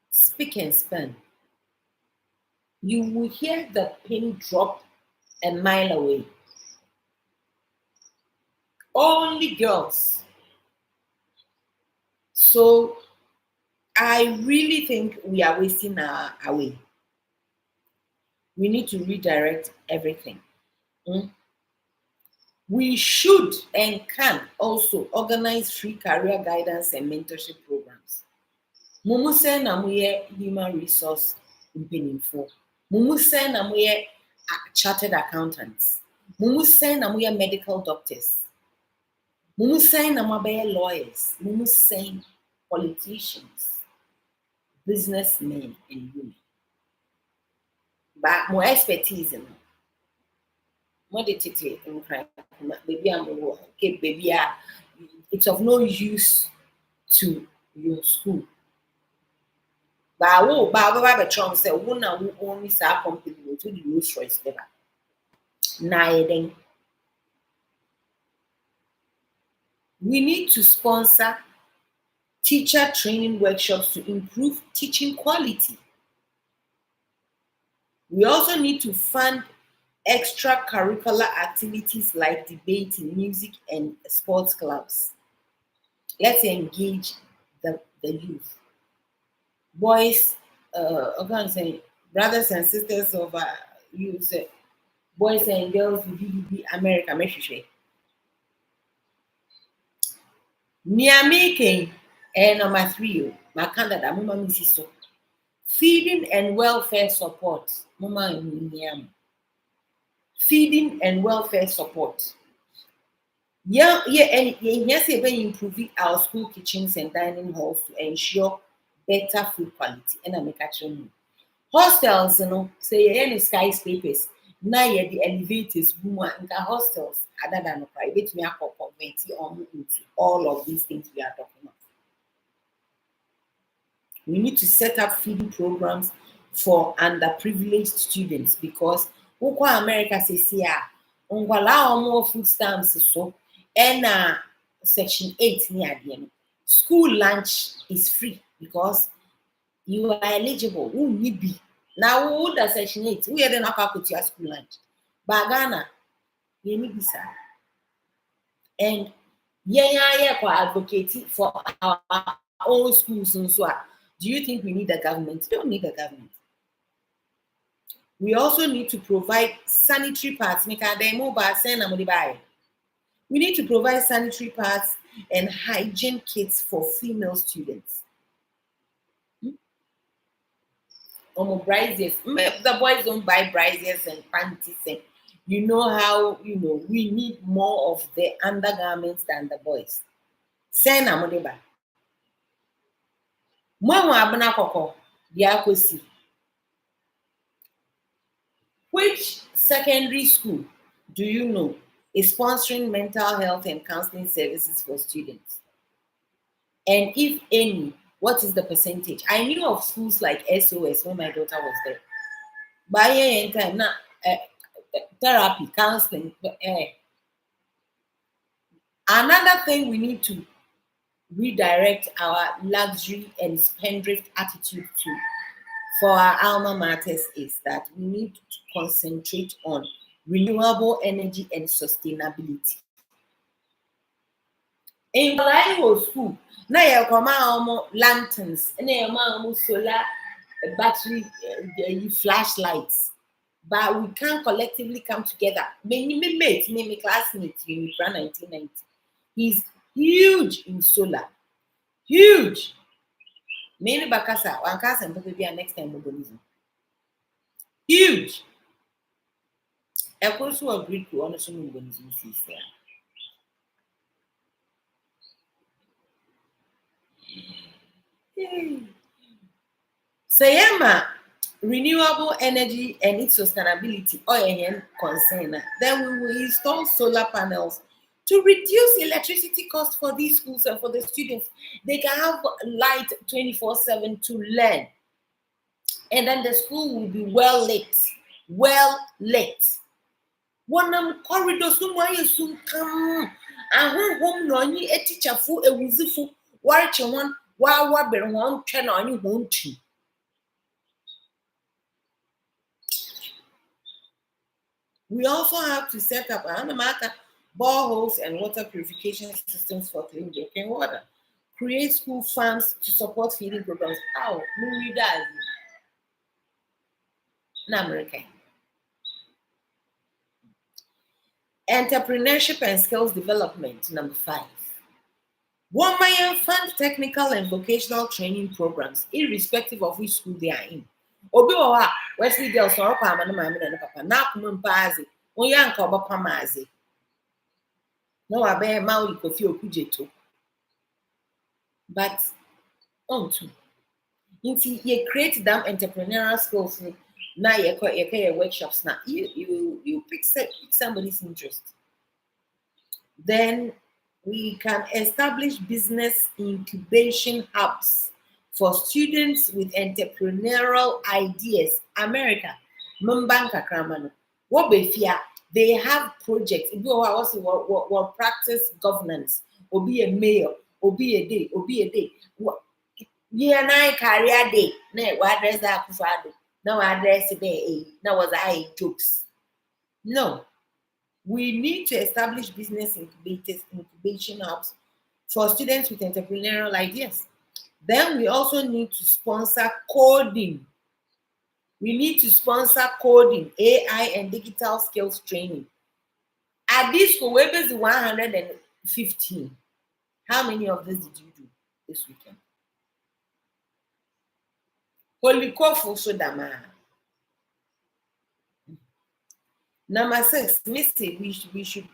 Speak and span. You will hear the pin drop a mile away. Only girls. So I really think we are wasting our way. We need to redirect everything. We should and can also organize free career guidance and mentorship programs. Mumuse na muye human resource impinifo. Mumuse na muye chartered accountants. Mumuse na muye medical doctors. Mumuse na mabe lawyers. Mumuse politicians, businessmen and women. But more expertise in baby, it's of no use to your school. But I will buy a chance say one who only sa company to the Rolls Royce level. Then we need to sponsor teacher training workshops to improve teaching quality. We also need to fund extracurricular activities like debating, music, and sports clubs. Let's engage the youth. Boys, brothers and sisters of youth, boys and girls with DDB America, Niamike and number 3, my candidate, Mama Mrs. Feeding and welfare support, Mama Niam. Feeding and welfare support. And yes, we improve our school kitchens and dining halls to ensure better food quality. And I make actually hostels, say any skyscrapers. Now yeah, the elevators boom and the hostels other than the private me into all of these things we are talking about. We need to set up feeding programs for underprivileged students because Ukwa America says here, allow more food stamps so and section 8 near the end. School lunch is free because you are eligible. Who need be? Now who does section 8? Who are the knock with your school lunch? Bagana, you need be sir. And yeah, advocating for our own schools and so on. Do you think we need a government? We don't need a government. We also need to provide sanitary pads. We need to provide sanitary pads and hygiene kits for female students. Braziers. The boys don't buy braziers and panties. And you know how, we need more of the undergarments than the boys. Send Amodiba. Which secondary school do you know is sponsoring mental health and counseling services for students? And if any, what is the percentage? I knew of schools like SOS when my daughter was there. By any time now, therapy, counseling. Another thing we need to redirect our luxury and spendthrift attitude to for our alma maters is that we need to concentrate on renewable energy and sustainability. In Ghanaian school, now you come lanterns, and you solar battery flashlights, but we can't collectively come together. My classmate, in 1990, he's huge in solar, huge. Many bakasa, one class and maybe next time mobilism. Huge. I also agree to honest mobilism. Sayama renewable energy and its sustainability or any concern, then we will install solar panels to reduce electricity costs for these schools and for the students. They can have light 24/7 to learn. And then the school will be well lit. Well lit. One corridors no more soon come. And home no any a teacher fu a wuzifu. Watch one while wabbing one channel on you won't. We also have to set up boreholes and water purification systems for clean drinking water. Create school farms to support feeding programs. How? No, that in America. Entrepreneurship and skills development, number 5. One may fund technical and vocational training programs, irrespective of which school they are in. Obi wa Wesley girls or papa na mama na papa na kumpazi onya nka obapamazi no abe ma uri kofi okujeto but onto inti you create them entrepreneurial skills na you workshops na you pick somebody's interest. Then we can establish business incubation hubs for students with entrepreneurial ideas. America, Mumbanka Kramano, Wobefia, they have projects. If you also practice governance, or be a mayor, or be a day. Yeah, na career day. No, what address that Kufado? No address it. Now was I jokes. No. We need to establish business incubation hubs for students with entrepreneurial ideas. Then we also need to sponsor coding. We need to sponsor coding, AI, and digital skills training. At this school, we're busy 115. How many of this did you do this weekend? Holy Kofu Sodama. Number 6, Missy, we should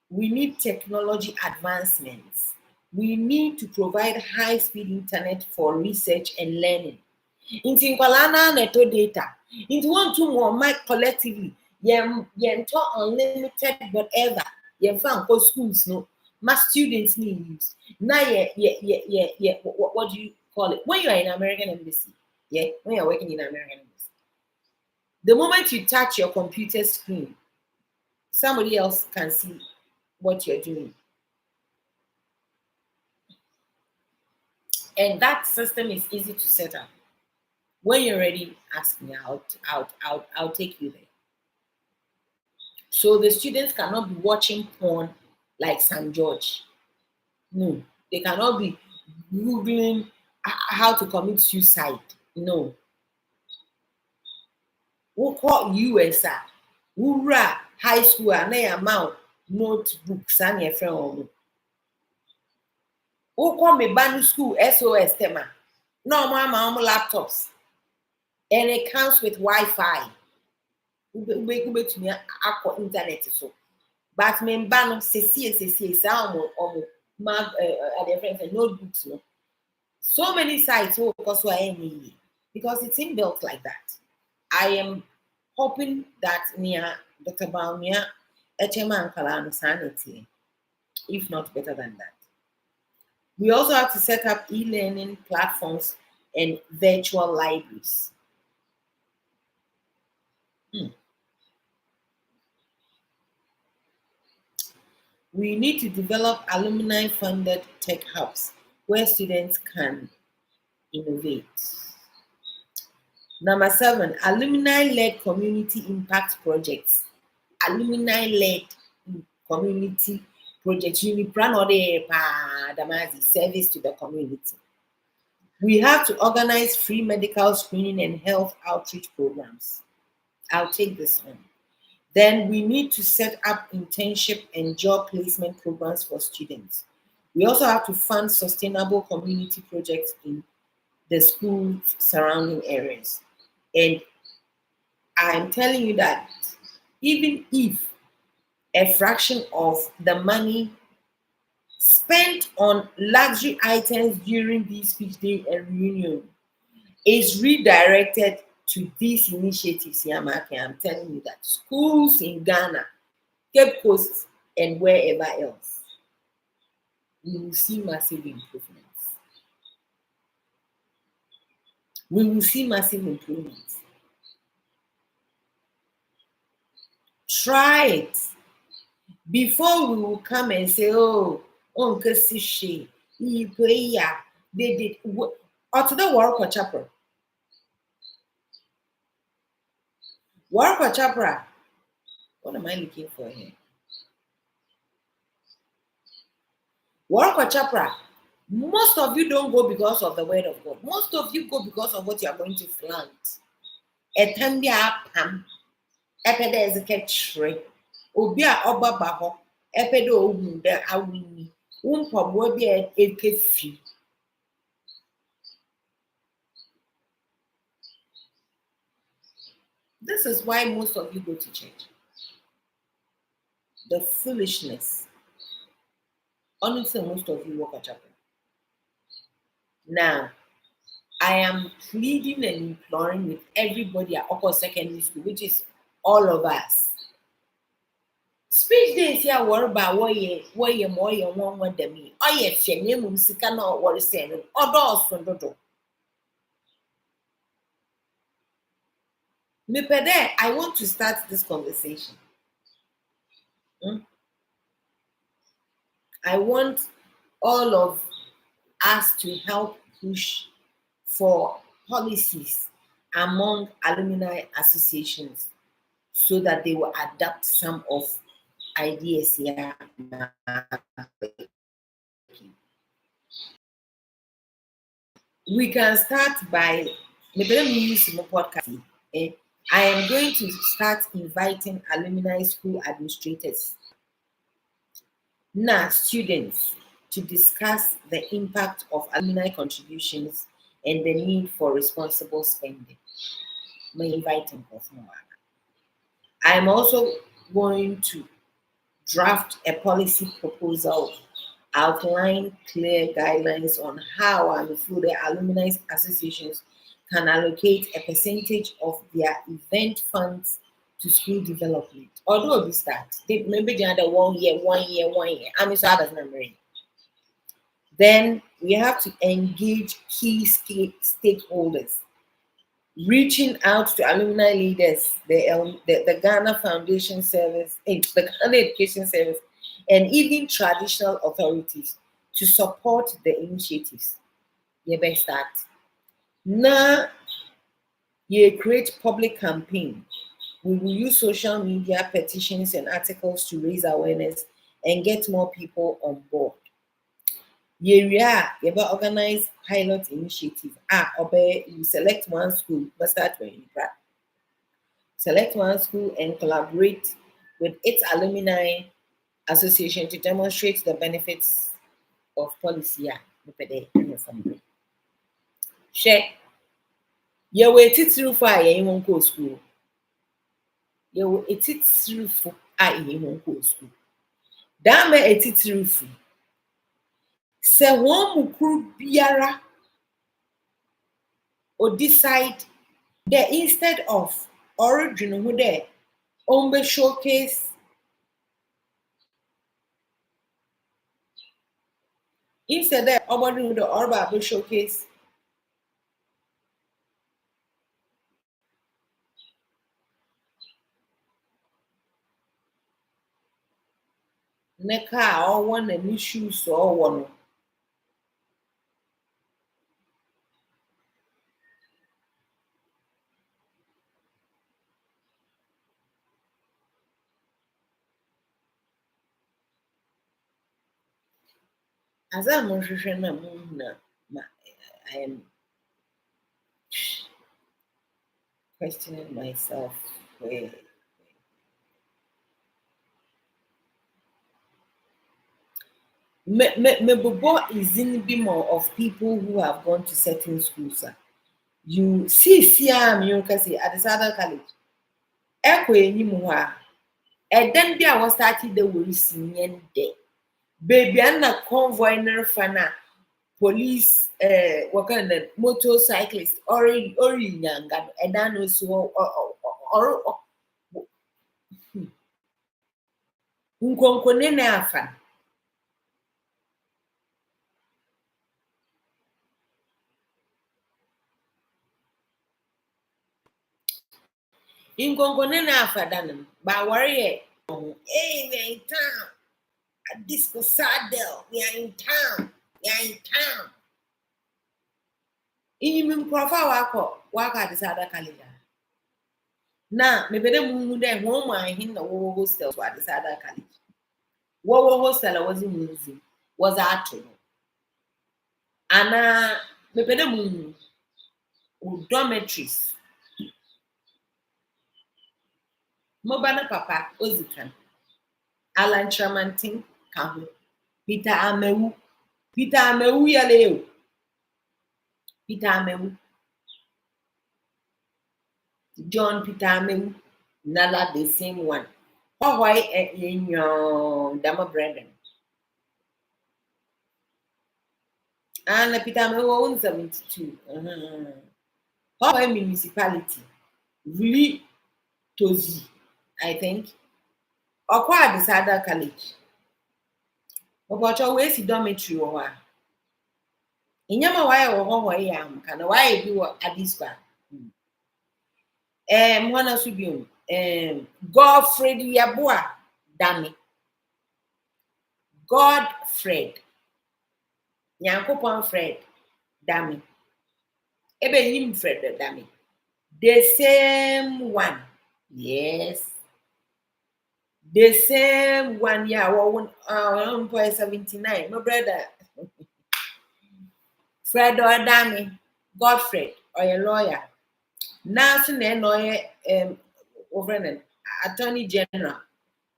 We need technology advancements. We need to provide high-speed internet for research and learning. Nti nkwalaa naa na ɛtɔ data. Nti wɔntum wɔn mic collectively. Yɛntɔ unlimited whatever. Yɛmfa nkɔ schools no. Ma students need use. Now what do you call it? When you are in American embassy, yeah, when you are working in American embassy, the moment you touch your computer screen, somebody else can see what you're doing. And that system is easy to set up. When you're ready, ask me. I'll take you there. So the students cannot be watching porn like St. George. No, they cannot be Googling how to commit suicide. No. Wokɔ US a, wura high school a na yɛama notebooks a na yɛfrɛ wɔn. Wokɔ me ba no school SOS tema na ɔmo ama ɔmo laptops and it comes with Wi-Fi. Wobɛtumi akɔ internet so. But me ba no sesie saa ɔmo notebooks no. So many sites because it's inbuilt like that. I am hoping that near Dr. Baumia, Echema and sanity, if not better than that. We also have to set up e-learning platforms and virtual libraries. We need to develop alumni-funded tech hubs where students can innovate. Number 7, alumni-led community impact projects. Alumni-led community projects. Service to the community. We have to organize free medical screening and health outreach programs. I'll take this on. Then we need to set up internship and job placement programs for students. We also have to fund sustainable community projects in the school surrounding areas. And I'm telling you that even if a fraction of the money spent on luxury items during this speech day and reunion is redirected to these initiatives, Yamake, I'm telling you that schools in Ghana, Cape Coast, and wherever else, we will see massive improvements. We will see massive improvements. Try it before we will come and say, oh, Uncle Sishi, they did, or to the work chapel. Work chapel. What am I looking for here? Work chapel. Most of you don't go because of the word of God. Most of you go because of what you are going to plant. Etambia pam. Epede ezeketri. Obia oba baho. Epede ogunde awini. Umpobo bi ekefi. This is why most of you go to church. The foolishness. Honestly, most of you work at chapel. Now, I am pleading and imploring with everybody at upper secondary school, which is all of us. Speech days here were about more than me. Oh, yes, your name is cannot worry saying, or doors from the door. Mepede, I want to start this conversation. I want all of us to help push for policies among alumni associations so that they will adapt some of ideas here. We can start by maybe let me use my podcast. I am going to start inviting alumni school administrators, now students, to discuss the impact of alumni contributions and the need for responsible spending. I'm inviting. I'm also going to draft a policy proposal, outline clear guidelines on how and through the alumni associations can allocate a percentage of their event funds to school development. Although this start, they maybe the other 1 year. I mean, so that's number. Then we have to engage key stakeholders, reaching out to alumni leaders, the Ghana Foundation Service, the Ghana Education Service, and even traditional authorities to support the initiatives. You better start. Now, you create public campaign. We will use social media, petitions, and articles to raise awareness and get more people on board. You organize pilot initiative. You select one school, but start when you select one school and collaborate with its alumni association to demonstrate the benefits of policy. Share. You wait it through for a won't go school. You will eat it through for a won't go school. Damn it through for. Se one mukuru biara or decide that instead of origin who there on showcase instead that obody the orba showcase neka or one and issues or one. As I'm I am questioning myself. Mebobo is in more of people who have gone to certain schools. You see, you can see at the Southern College. Echo anymore. And then there was started the worry day. Baby, I'm not convoy fana police what kind of motorcyclist or young and then also or nkonkone na afa nkonkone na afa dan ba worry hey we are in town at disco saddle we are in town Imim Crawford waka at the Sada Calendar. Now, maybe the moon then home I him the war hostel at the Sada College. War hostel was in music, was actual. Anna, maybe the moon dormitories. Mobana Papa, Ozikan, Alan Tramantin, Kahu, Peter Amewu, Yaleo, Peter Amewu. John Peter Nala the same one. Oh, why in your Dama Brandon? And Peter owns 72. How municipality? Really, Tozi, I think. Or quite the Sada College. About your ways dormitory or in Yama why or I am, can why do at this one? One of you, Godfred Yabua, Dammy. Godfred. Yankopon Fred, Dammy. Ebe him Fred, Dammy. The same one. Yes. The same one, yeah, 1.79. My brother. Fred or Dammy. Godfred, or a lawyer. Now, lawyer, over Attorney General,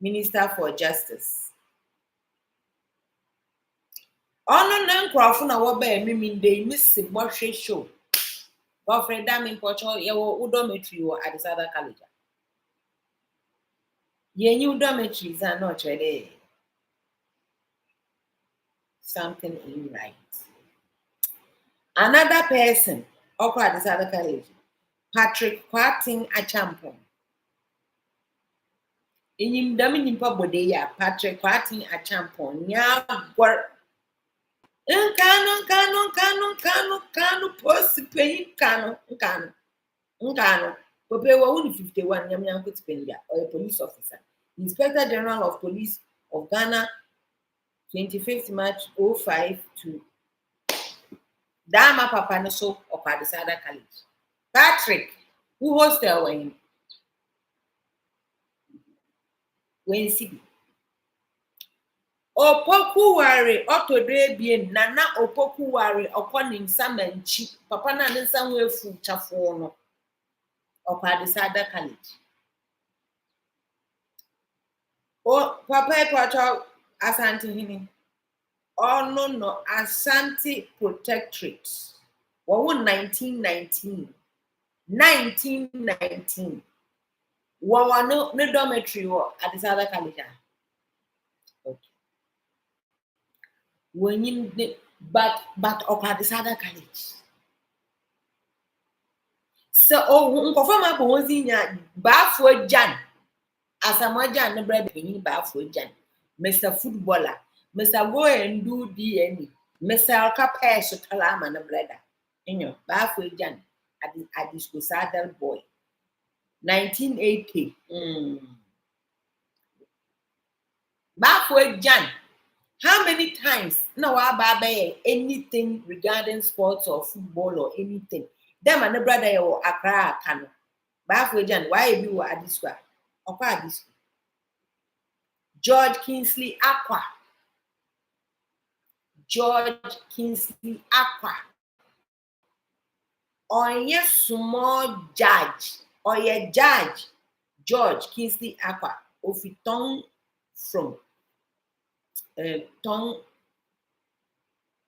Minister for Justice. Ono na nkrofo na wo ba mi dey miss bo show. Godfred Dammy Pocho ye wo dormitory wo at the Southern College. New dormitories are not ready. Something ain't right. Another person, okwa this other college, Patrick Kwatin Achampon. In Dominipa Bodeya, Patrick Kwatin Achampon, nya work. Nkano, post paying Nkano. Pope wa 51 nyamya kutipendia or a police officer. Inspector General of Police of Ghana, 25th March 05 to Dama Papa no so of Adisada College. Patrick, who hostel when Sidi. Opokuware otodebie nana opokuware okonim samanchi papa na ne nsa ho afu chafo no Okwadisada College. O papa ekwacho Asante hini. Oh no Asante Protectorate. Wo 1919. 1919. Wo no dormitory wo Adisada College. Okay. When you but Okwadisada College. So nkofo ma bo nya bafo jan asamajan ne brother ni bafo jan Mr. Footballer Mr. Go and do DNA Mr. Kapesh kalama ne brother enyo bafo jan at this sadal boy 1980 bafo jan. How many times no wa anything regarding sports or football or anything them and the brother or Accra Kano. Bafwejan, why you at this one? Okwa this. George Kingsley Aqua. George Kingsley Aqua. Onye small judge. Oye judge. George Kingsley Aqua. Ofitong from Tong.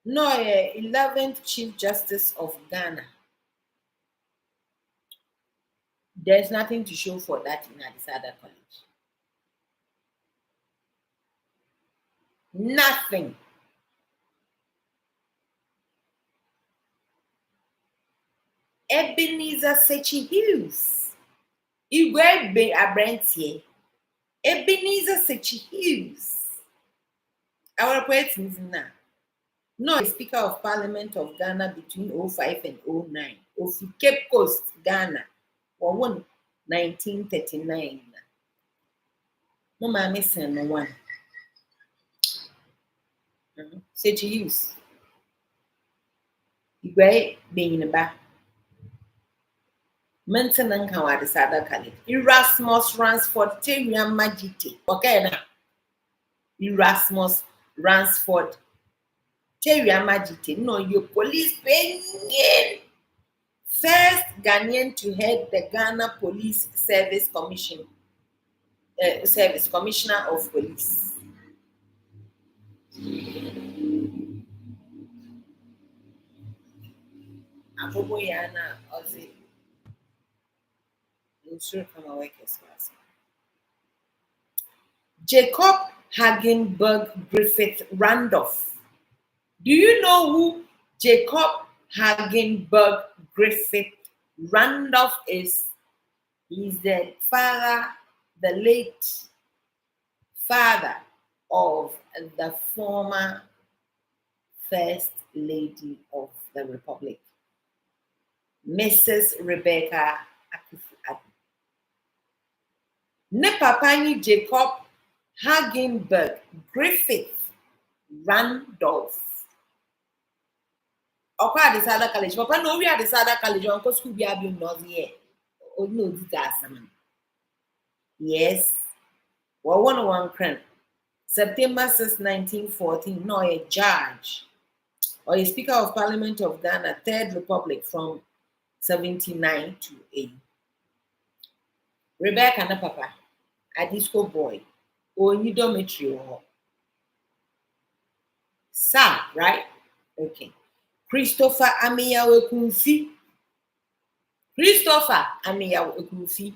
No, 11th Chief Justice of Ghana. There's nothing to show for that in Adisada College. Nothing. Ebenezer Sechi Hughes. Igwe be Abrentie. Ebenezer Sechi Hughes. Our questions now. No, Speaker of Parliament of Ghana between 05 and 09. Of Cape Coast, Ghana. Or 1939. No, I'm missing one. Sechi Hughes. Igwe being in the back. Maintenance Kawa Adisada College. Erasmus Ransford Teria Majite. Okay now. Erasmus Ransford Teria Majite. No, your police paying. First Ghanaian to head the Ghana Police Service Commission. Service Commissioner of Police. Aboboyana Ozzy. Jacob Hagenberg Griffith Randolph. Do you know who Jacob Hagenberg Griffith Randolph is? He's the father, the late father of the former First Lady of the Republic, Mrs. Rebecca Akufo-Addo. Ne papa ni Jacob Hagenberg Griffith Randolph. Okwa Adisada College. Papa no we Adisada College. Uncle school be abi no here. O no di gasaman. Yes. One crown. September 6, 1914. No a judge or a Speaker of Parliament of Ghana, Third Republic from 79 to 8. Rebecca na papa. A disco boy. Or you dormitory or Sir, right? Okay. Christopher Amiyawe Kunfi. Christopher Amiyawe Kunfi.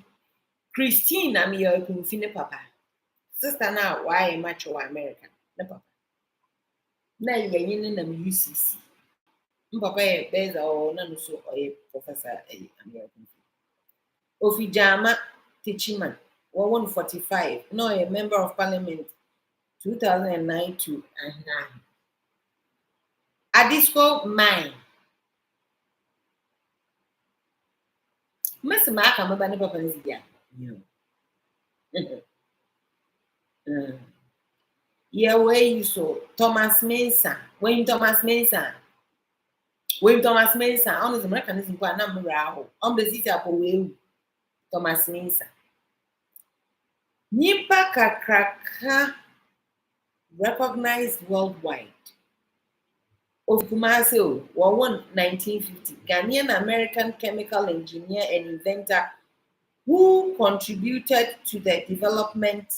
Christine Amiyawe Kunfi ne papa. Sister now, why macho American? No papa. Na yenye na UCC. Papa there's all none so professor American. Ofijama teaching man. 145. No, a member of parliament 2009 to 9. Adisco mine. Miss Markham about the papa is yeah. Yeah, where you saw Thomas Mason. When Thomas Mason. When Thomas Mason, on the mechanism for a number of on the city of Thomas Mason. Nipa kakraka recognized worldwide. Of Kumasi, 1950, Ghanaian American chemical engineer and inventor who contributed to the development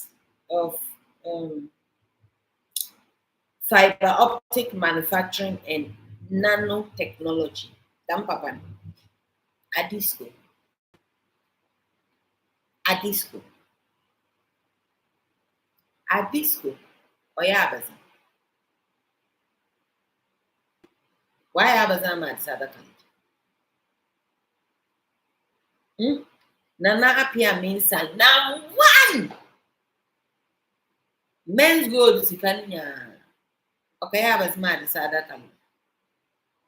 of fiber optic manufacturing and nanotechnology. Dampapan. Adisco. Adisco. Adisco. Oyabaza. Why Abaza at Sada College? Nana Apia means now one men's gold Sikania. Okay, I was mad at Sada College.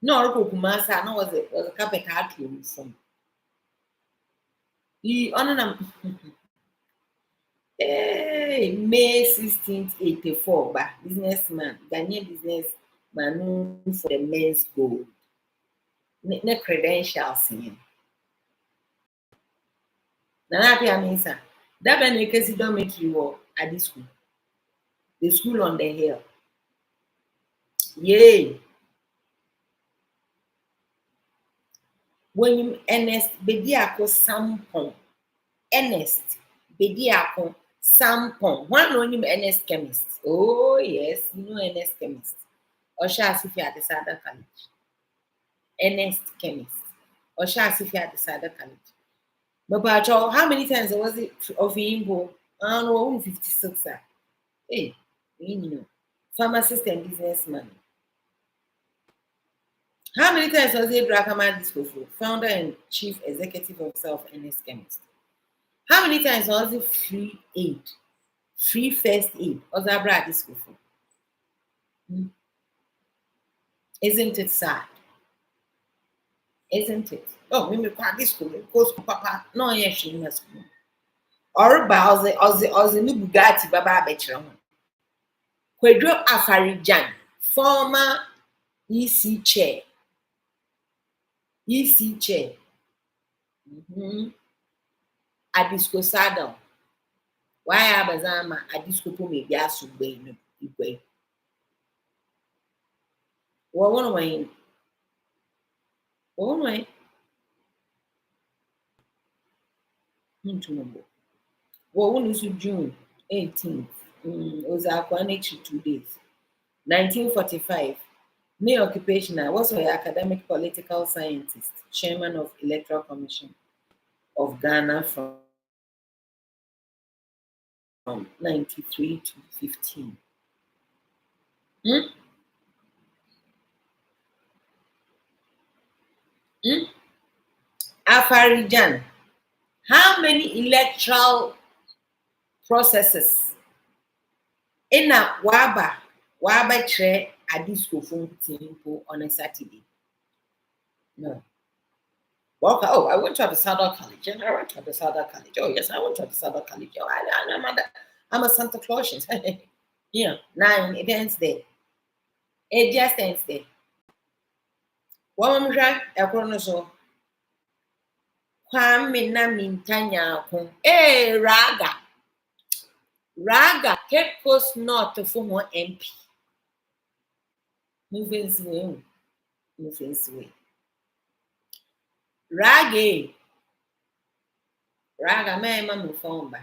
No, Kumasa, no, was a carpet art room from. He honor May 16th, 84, but businessman, Ghanaian businessman known for the men's gold. No credentials in him. Nana Apia means that when you can see dormitory war at this school. The school on the hill. Yay! When you Ernest Bediako Sampon, Ernest Bediako Sampon, one on him Ernest chemist. Oh, yes, you know Ernest chemist. Or shall if you at the Sada College. Ernest chemist. Or shall if you at the Sada College. But how many times was it of him? I don't know, 56. Hey, you know, pharmacist and businessman. How many times was he Drakama Disco, founder and chief executive of Self Ernest Chemist? How many times was he free aid, free first aid, or Zabra Disco? Isn't it sad? Isn't it? Oh, maybe quite disco, because Papa, no, yes, she must go. Or about the new Bugatti Baba Betram. Quadro Afarijan, former EC chair. EC chair. Adisco saddle. Why Abazama Adisco me Yasu Bay? One way. One way. One is June 18th. Was our 2 days. 1945. New occupation. I was an academic political scientist, chairman of Electoral Commission of Ghana from 93 to 15. Afarijan, how many electoral processes in a waba tre Adisco phone on a Saturday? No. Well, oh, I went to the Southern College, and I went to the Southern College. Oh, yes, I went to the Southern College. Oh, I'm a Santa Clausian. Yeah, 9 events there. It just ends there. One drag a chronoso. Kwame na mintanya kun. Raga. Raga, Cape Coast North for one MP. Moving sway. Raga, my mamma phone by.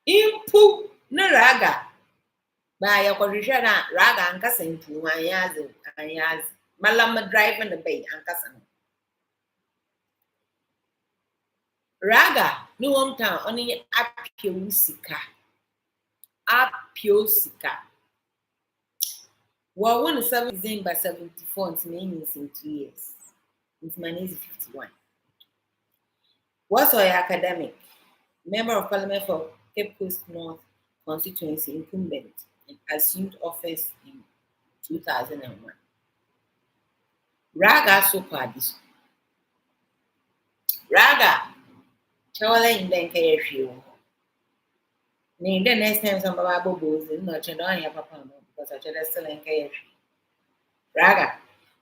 Impu na raga. By a correction, raga and cousin to my yaz. Malama driving the bay and cousin. Raga, no hometown only apio sika. Apio sika. Well, one 7 December 74 and means in 2 years. It's my name is 51. What's our academic? Member of Parliament for Cape Coast North constituency incumbent and assumed office in 2001. Raga Sopadis. Raga. Chawala in Benka. Name the next time some Bible bulls in Nochadon, Papa, because I just still in KF. Raga.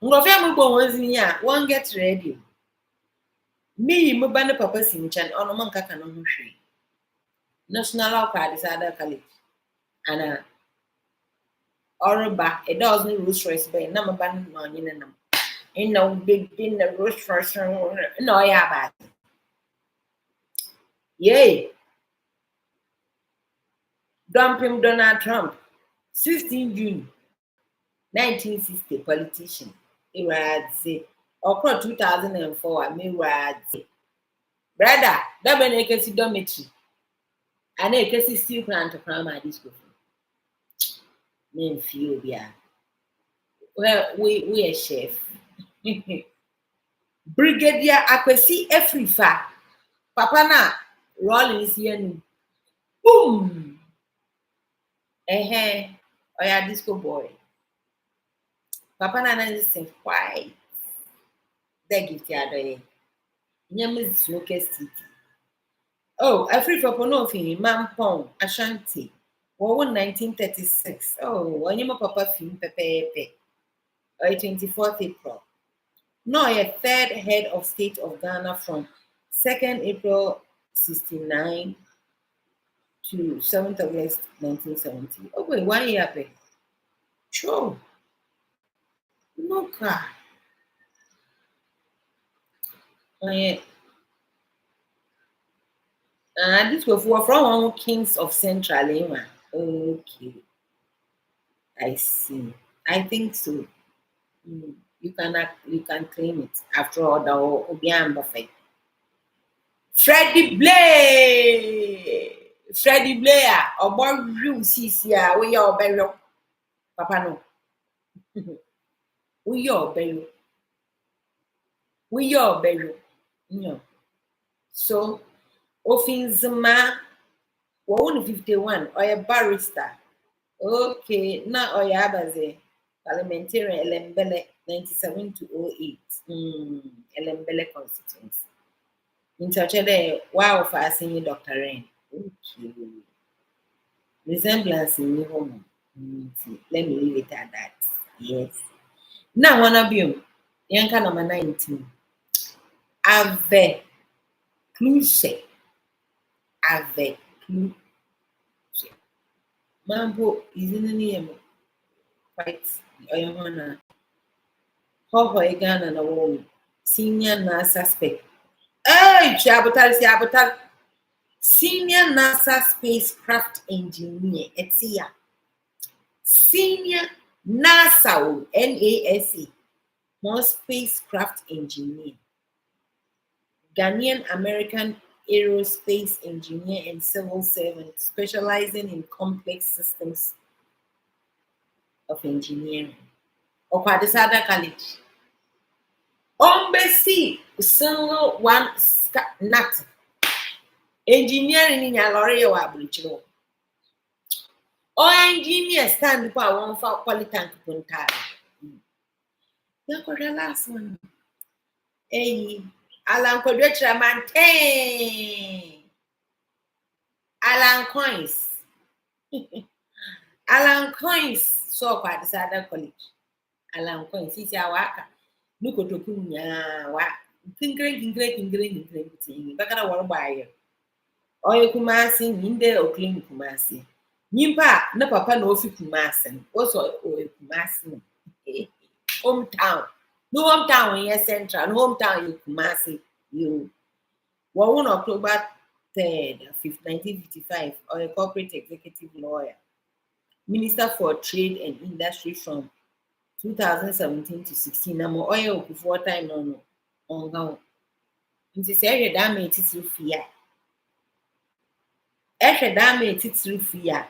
Ngofia was in ya, one gets ready. Me, Mubana Papa Sinchan, on a monka canon. National Opera is other college. And Oroba, a dozen roost race by number ban on in them. In no big dinner roost first, no, yeah, bad. Yay! Dump him Donald Trump. 16 June 1960, politician. Iradze. Okro 2004, I mean, Radze. Brother, that when I can see dormitory. And I can see steel plant to cram at this school. Name few, yeah. Well, we a chef. Brigadier Akwesi Efrifa. Papa na rolling is here. Boom! Oh yeah, disco boy. Papa na listen why they give the other. Nyam smoke city. Oh, Afrifa Ponofi, Mampong, Ashanti. War 1936. Oh, when you papa film pepe. 24th April. No, a third head of state of Ghana from 2nd April 69 to 7th August 1970. Oh, wait, 1 year back. Sure. No car. Oh, yeah. This was from one kings of Central Lima. Okay. I see. I think so. You can claim it. After all, the Obian Buffet. Freddie Blair, or more room CCR, we are burial. Papa no. We are burial. No. So, Ofinzima, 151, or a barrister. Okay, now or Yabaze, parliamentarian Elembele 97 to 08. Elembele constituency. In touch there, wow, for asking Dr. Rain. Okay. Resemblance in your home. Let me leave it at that. Yes. Now, one of you, Yanka number 19. Ave Cluse. Ave Cluse. Mambo is in the name. Quite Oyamana. How Ghana and a woman. Senior NASA suspect. Hey, Chabotal. Senior NASA spacecraft engineer. Etia. Senior NASA NASA. More spacecraft engineer. Ghanaian American aerospace engineer and civil servant specializing in complex systems of engineering. Okwadisada College. Ombesi single one nut. Engineering in your lorry or aboriginal. Or engineer stand for one for polytank punta. You got the last one. Hey, Alan Quadrature maintain. Alan Coins. Alan Coins. So quite the other college. Alan Coins is our worker. Look at the Kunya. Tinkering. Back at one buyer. Or you Kumasi, Ninde or clean Kumasi. Nimpa, no papa no fi Kumasin. Also, Kumasi. Hometown. No hometown in your central, hometown in Kumasi. You 1 October 3rd, 1955, or a corporate executive lawyer. Minister for Trade and Industry from 2017 to 16. I'm oil before time on. Into say that made it fear. Ehwe da me titiri fia.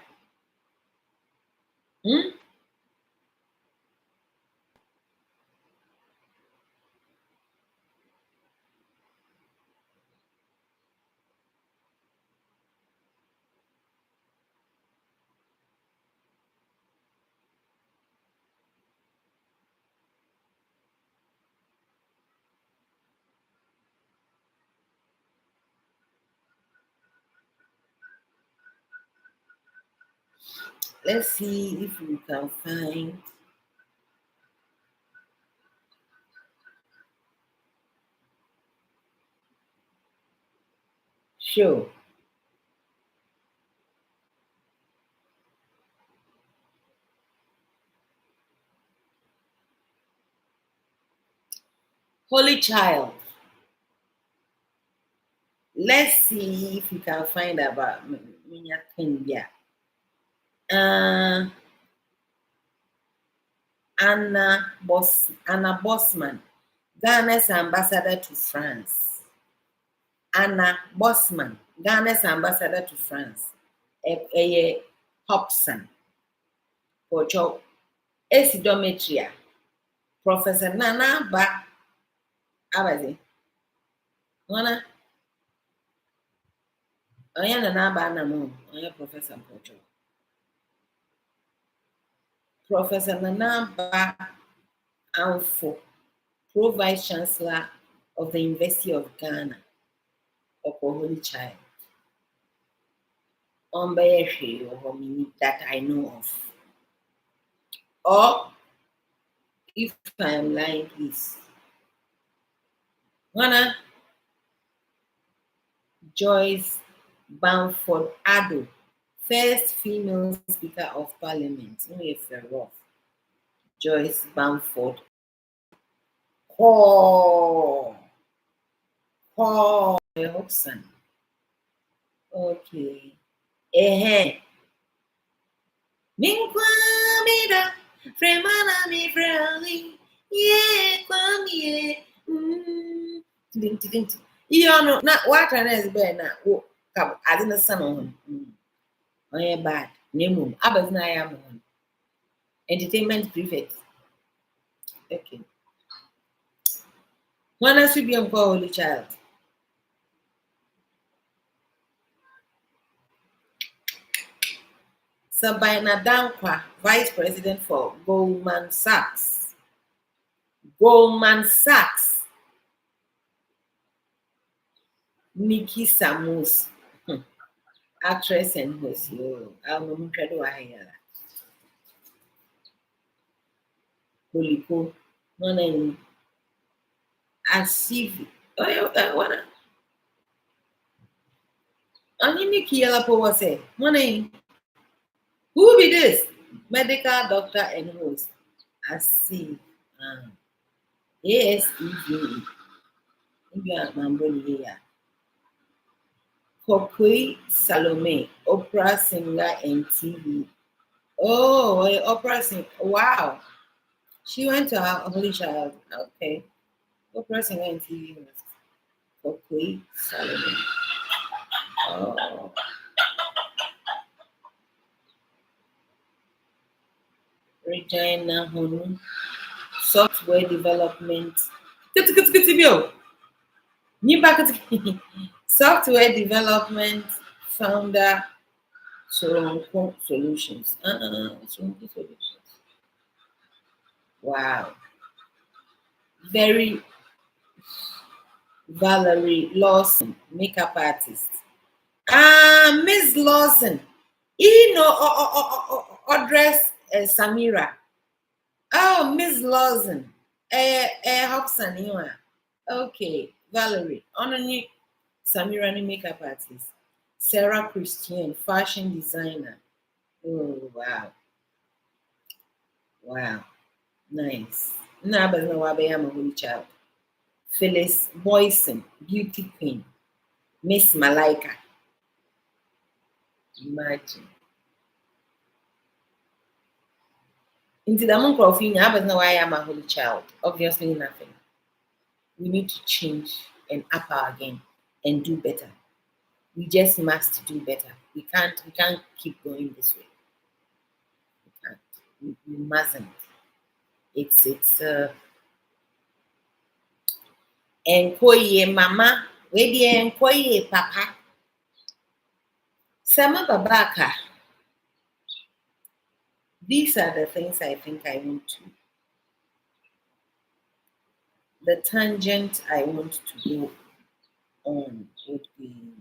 Let's see if we can find. Sure. Holy Child. Let's see if we can find about Minya Kenya. Anna Bossman, Ghana's ambassador to France. Anna Bossman, Ghana's ambassador to France. Hobson. Pocho. Esidometria. Professor Nana Ba. Abazi. Wana. Oya Nana Ba Namu. Oya Professor Pocho. Professor Nana Ba Anfo, Pro Vice Chancellor of the University of Ghana, Holy Child. That I know of. Or if I am lying, please. Wana Joyce Bamford Addo, first female Speaker of Parliament. Joyce Bamford. Hobson. Okay. Minkwamida, Fremana mi frali, ye kwamie. You know, not what an is bad now. Oh, come, I didn't son on him. I am bad. Name Abbas na am on. Entertainment prefect. Okay. One has to be on Holy Child. Sabina Dankwa, Vice President for Goldman Sachs. Nikki Samus, actress and host. ALMA Holiko, none Asivi. What? Nikki Yalapo was say, money. Who be this? Medical doctor and host. Asivi. ASEV. Kokui Salome, opera singer and TV. Oh, opera singer. Wow. She went to her Holy Child. Okay. Opera singer and TV host. Kokui Salome. Oh. Regina Honu. Software development. Software development founder Soronko Solutions. Soronko Solutions. Wow. Very Valerie Lawson, makeup artist. Miss Lawson. Address Samira. Oh, Miss Lawson. Hobson, you are. Okay, Valerie. Only Samira, makeup artist. Sarah Christian, fashion designer. Oh, wow. Wow. Nice. Nah, but no, I'm a holy child. Phyllis Boyson, beauty queen. Miss Malaika. Imagine. Into the monk of but now I am a holy child. Obviously nothing. We need to change and up our game and do better. We just must do better. We can't keep going this way. We can't. We mustn't. It's enkoye mama, we di enkoye papa. Sama babaka. These are the things I think I want to. The tangent I want to go on would be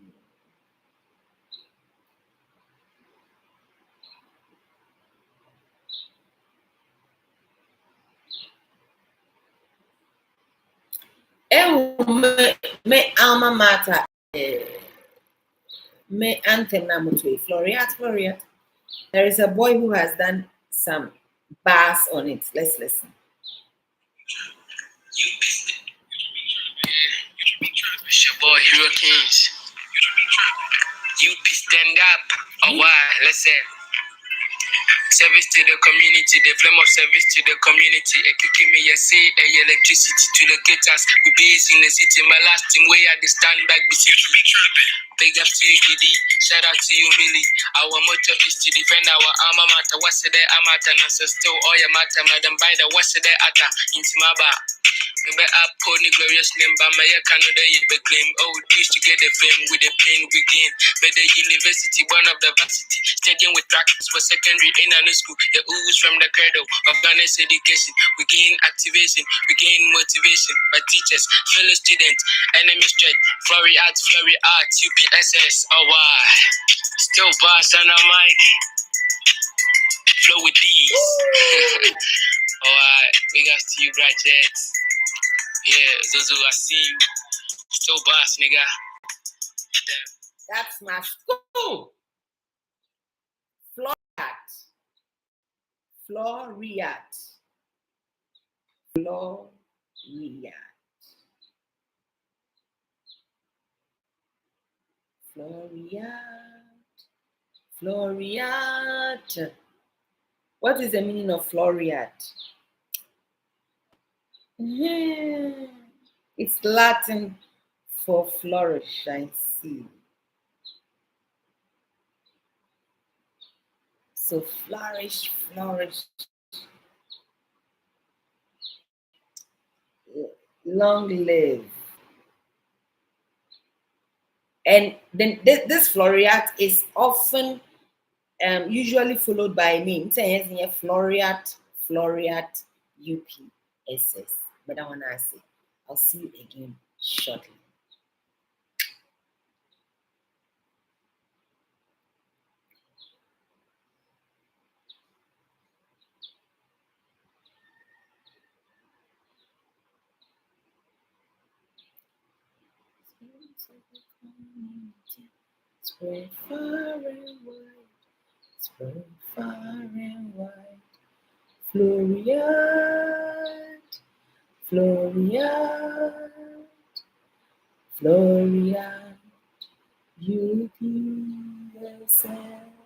me alma mater me anthem namutwe Floriat. There is a boy who has done some bars on it. Let's listen. It's your boy Hero Kings. You be stand up. Oh why? Let's say. Service to the community, the flame of service to the community. A kicking me, say, a electricity to locate us. We base in the city, my last thing way at the stand back, be big up to you, Giddy. Shout out to you, Millie. Our motto is to defend our alma mater. What's the amata? And still all your matter, madam, by the what's the ata? Intimaba. Maybe up pony glorious name, but my Canada, you be claim. Oh, used to get the fame with the pain we gain. But the university, one of the varsity, studying with practice for secondary in a school. The ooze from the cradle of Ghana's education. We gain activation, we gain motivation by teachers, fellow students, enemy strength, Flurry Arts, UPSS. Oh, why? Still boss on a mic. Flow with these. Alright, big ups to you, graduates. Yeah, Zuzu, I see you. Still boss, nigga. That's my school. Floriat. What is the meaning of Floriat? It's Latin for flourish, I see. So flourish. Long live. And then this Floriat is often usually followed by a name. Floriat, UPSS. But I want to say, I'll see you again shortly. Spread far and wide, spread far and wide. Floriat, UPSS.